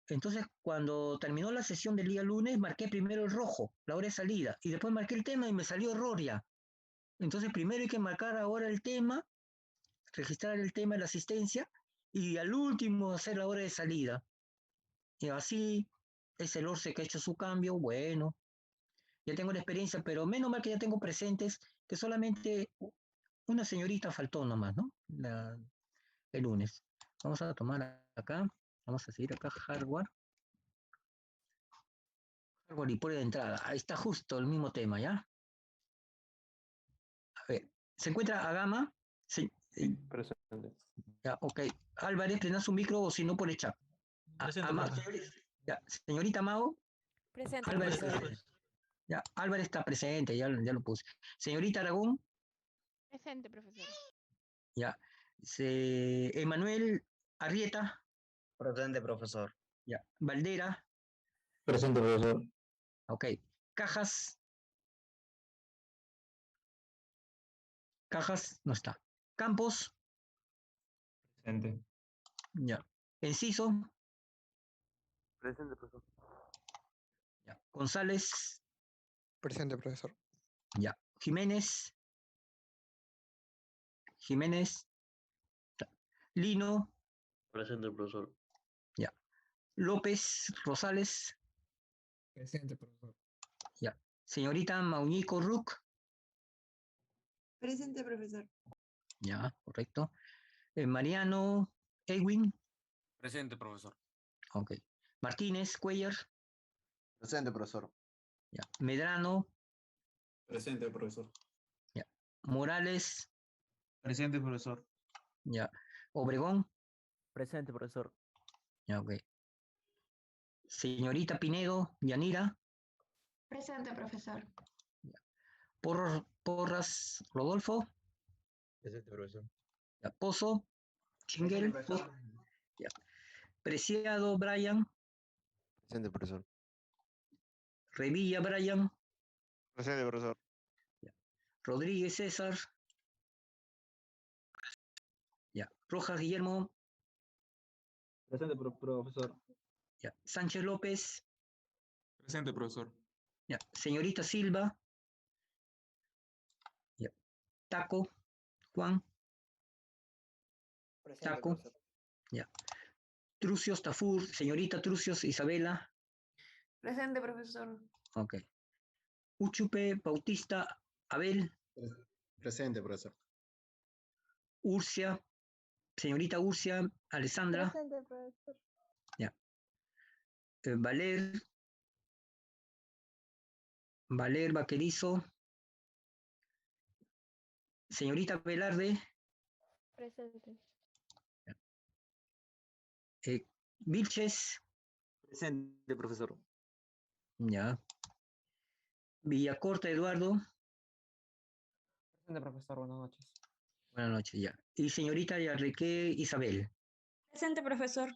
A: Entonces, cuando terminó la sesión del día lunes, marqué primero el rojo, la hora de salida, y después marqué el tema y me salió error ya. Entonces, primero hay que marcar ahora el tema, registrar el tema de la asistencia, y al último hacer la hora de salida. Y así es el ORCE que ha hecho su cambio. Bueno, ya tengo la experiencia, pero menos mal que ya tengo presentes que solamente una señorita faltó nomás, ¿no? El lunes. Vamos a tomar acá, vamos a seguir acá, hardware y prueba de entrada. Ahí está justo el mismo tema, ¿ya? A ver, ¿se encuentra a gama? Sí.
B: Presente.
A: Ya, ok. Álvarez, prenda su micro o si no por el chat.
C: Presente, profe.
A: Ya, señorita Mao,
D: Presente,
A: Álvarez,
D: profesor.
A: ya, Álvarez está presente, ya lo puse. Señorita Aragón,
D: Presente, profesor.
A: ya. Emanuel Arrieta,
E: Presente, profesor.
A: ya. Valdera,
B: Presente, profesor.
A: ok. Cajas, no está. Campos,
B: Presente.
A: ya. Enciso,
F: Presente, profesor.
A: ya. González,
G: Presente, profesor.
A: ya. Jiménez, Lino,
F: Presente, profesor.
A: ya. López Rosales,
G: Presente, profesor.
A: ya. Señorita Maunico Ruc,
H: Presente, profesor.
A: ya, correcto. Mariano Edwin,
C: Presente, profesor.
A: ok. Martínez, Cuellar,
E: Presente, profesor.
A: ya. Medrano,
B: Presente, profesor.
A: ya. Morales,
B: Presente, profesor.
A: ya. Obregón,
F: Presente, profesor.
A: ya, ok. Señorita Pinedo, Yanira,
H: Presente, profesor.
A: Porras, Rodolfo,
B: Presente, profesor.
A: ya. Pozo, Chinguel,
E: profesor.
A: ya. Preciado, Brian,
F: Presente, profesor.
A: Revilla, Brian,
F: Presente, profesor.
A: Rodríguez, César, ya. Rojas, Guillermo,
B: Presente, profesor.
A: ya. Sánchez López,
B: Presente, profesor.
A: ya. Señorita Silva, ya. Taco, Juan,
E: Presente,
A: Taco,
E: profesor.
A: ya. Trucios, Tafur, señorita Trucios, Isabela,
H: Presente, profesor.
A: ok. Uchupe, Bautista, Abel,
E: Presente, profesor.
A: Urcia, señorita Urcia, Alessandra,
D: Presente, profesor.
A: Valer Vaquerizo, señorita Velarde,
D: Presente.
A: Vilches,
B: Presente, profesor.
A: ya. Villacorta, Eduardo,
C: Presente, profesor. Buenas noches.
A: buenas noches, ya. Y señorita Yarrique Isabel,
H: Presente, profesor.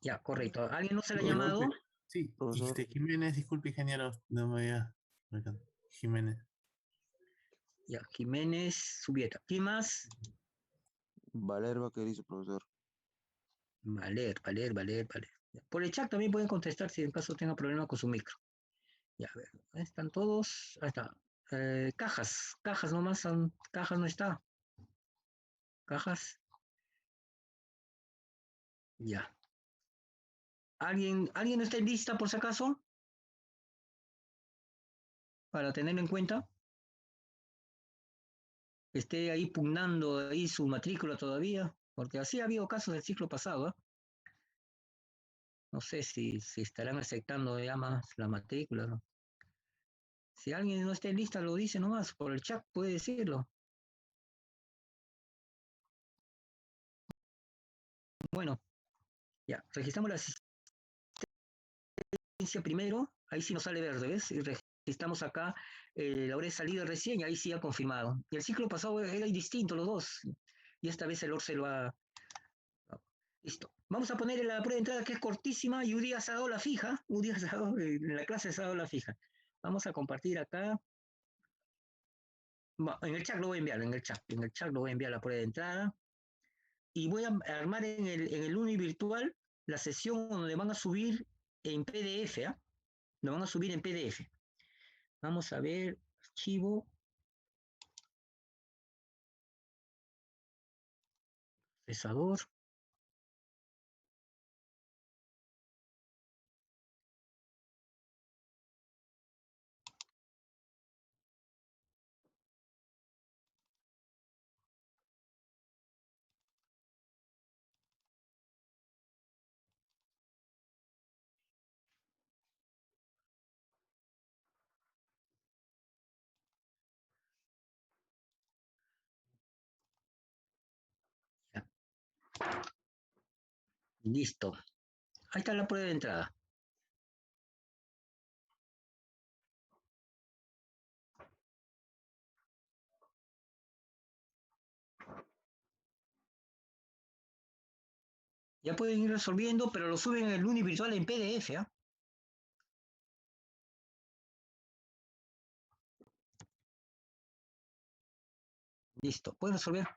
A: ya, correcto. ¿Alguien no se le ha
I: Disculpe.
A: llamado?
I: Sí,
F: Profesor.
I: Jiménez, disculpe, ingeniero, no me había marcado. Jiménez.
A: Ya, Jiménez Subieta. ¿Quién más?
F: Valer Vaquerizo, profesor.
A: Valer. Ya. Por el chat también pueden contestar si en caso tenga problema con su micro. Ya, a ver, ahí están todos. Ahí está. Cajas nomás son. Cajas no está. Cajas. Ya. ¿Alguien no está en lista por si acaso? Para tenerlo en cuenta. Esté ahí pugnando ahí su matrícula todavía. Porque así ha habido casos del ciclo pasado, ¿eh? No sé si estarán aceptando ya más la matrícula, ¿no? Si alguien no está en lista, lo dice nomás. Por el chat puede decirlo. Bueno, ya. Registramos la asistencia primero. Ahí sí nos sale verde, ¿ves? Y registramos acá la hora de salida recién y ahí sí ha confirmado. Y el ciclo pasado era distinto los dos. Y esta vez el ORCE lo ha... Listo. Vamos a poner la prueba de entrada que es cortísima y Udi ha dado la fija. Udi ha dado, en la clase ha dado la fija. Vamos a compartir acá. En el chat lo voy a enviar, en el chat lo voy a enviar la prueba de entrada. Y voy a armar en el Uni virtual la sesión donde van a subir en PDF, ¿ah? Lo van a subir en PDF. Vamos a ver, archivo. Procesador. Ya. Listo. Ahí está la prueba de entrada. Ya pueden ir resolviendo, pero lo suben en el Uni virtual en PDF, ¿ah? Listo. Pueden resolver.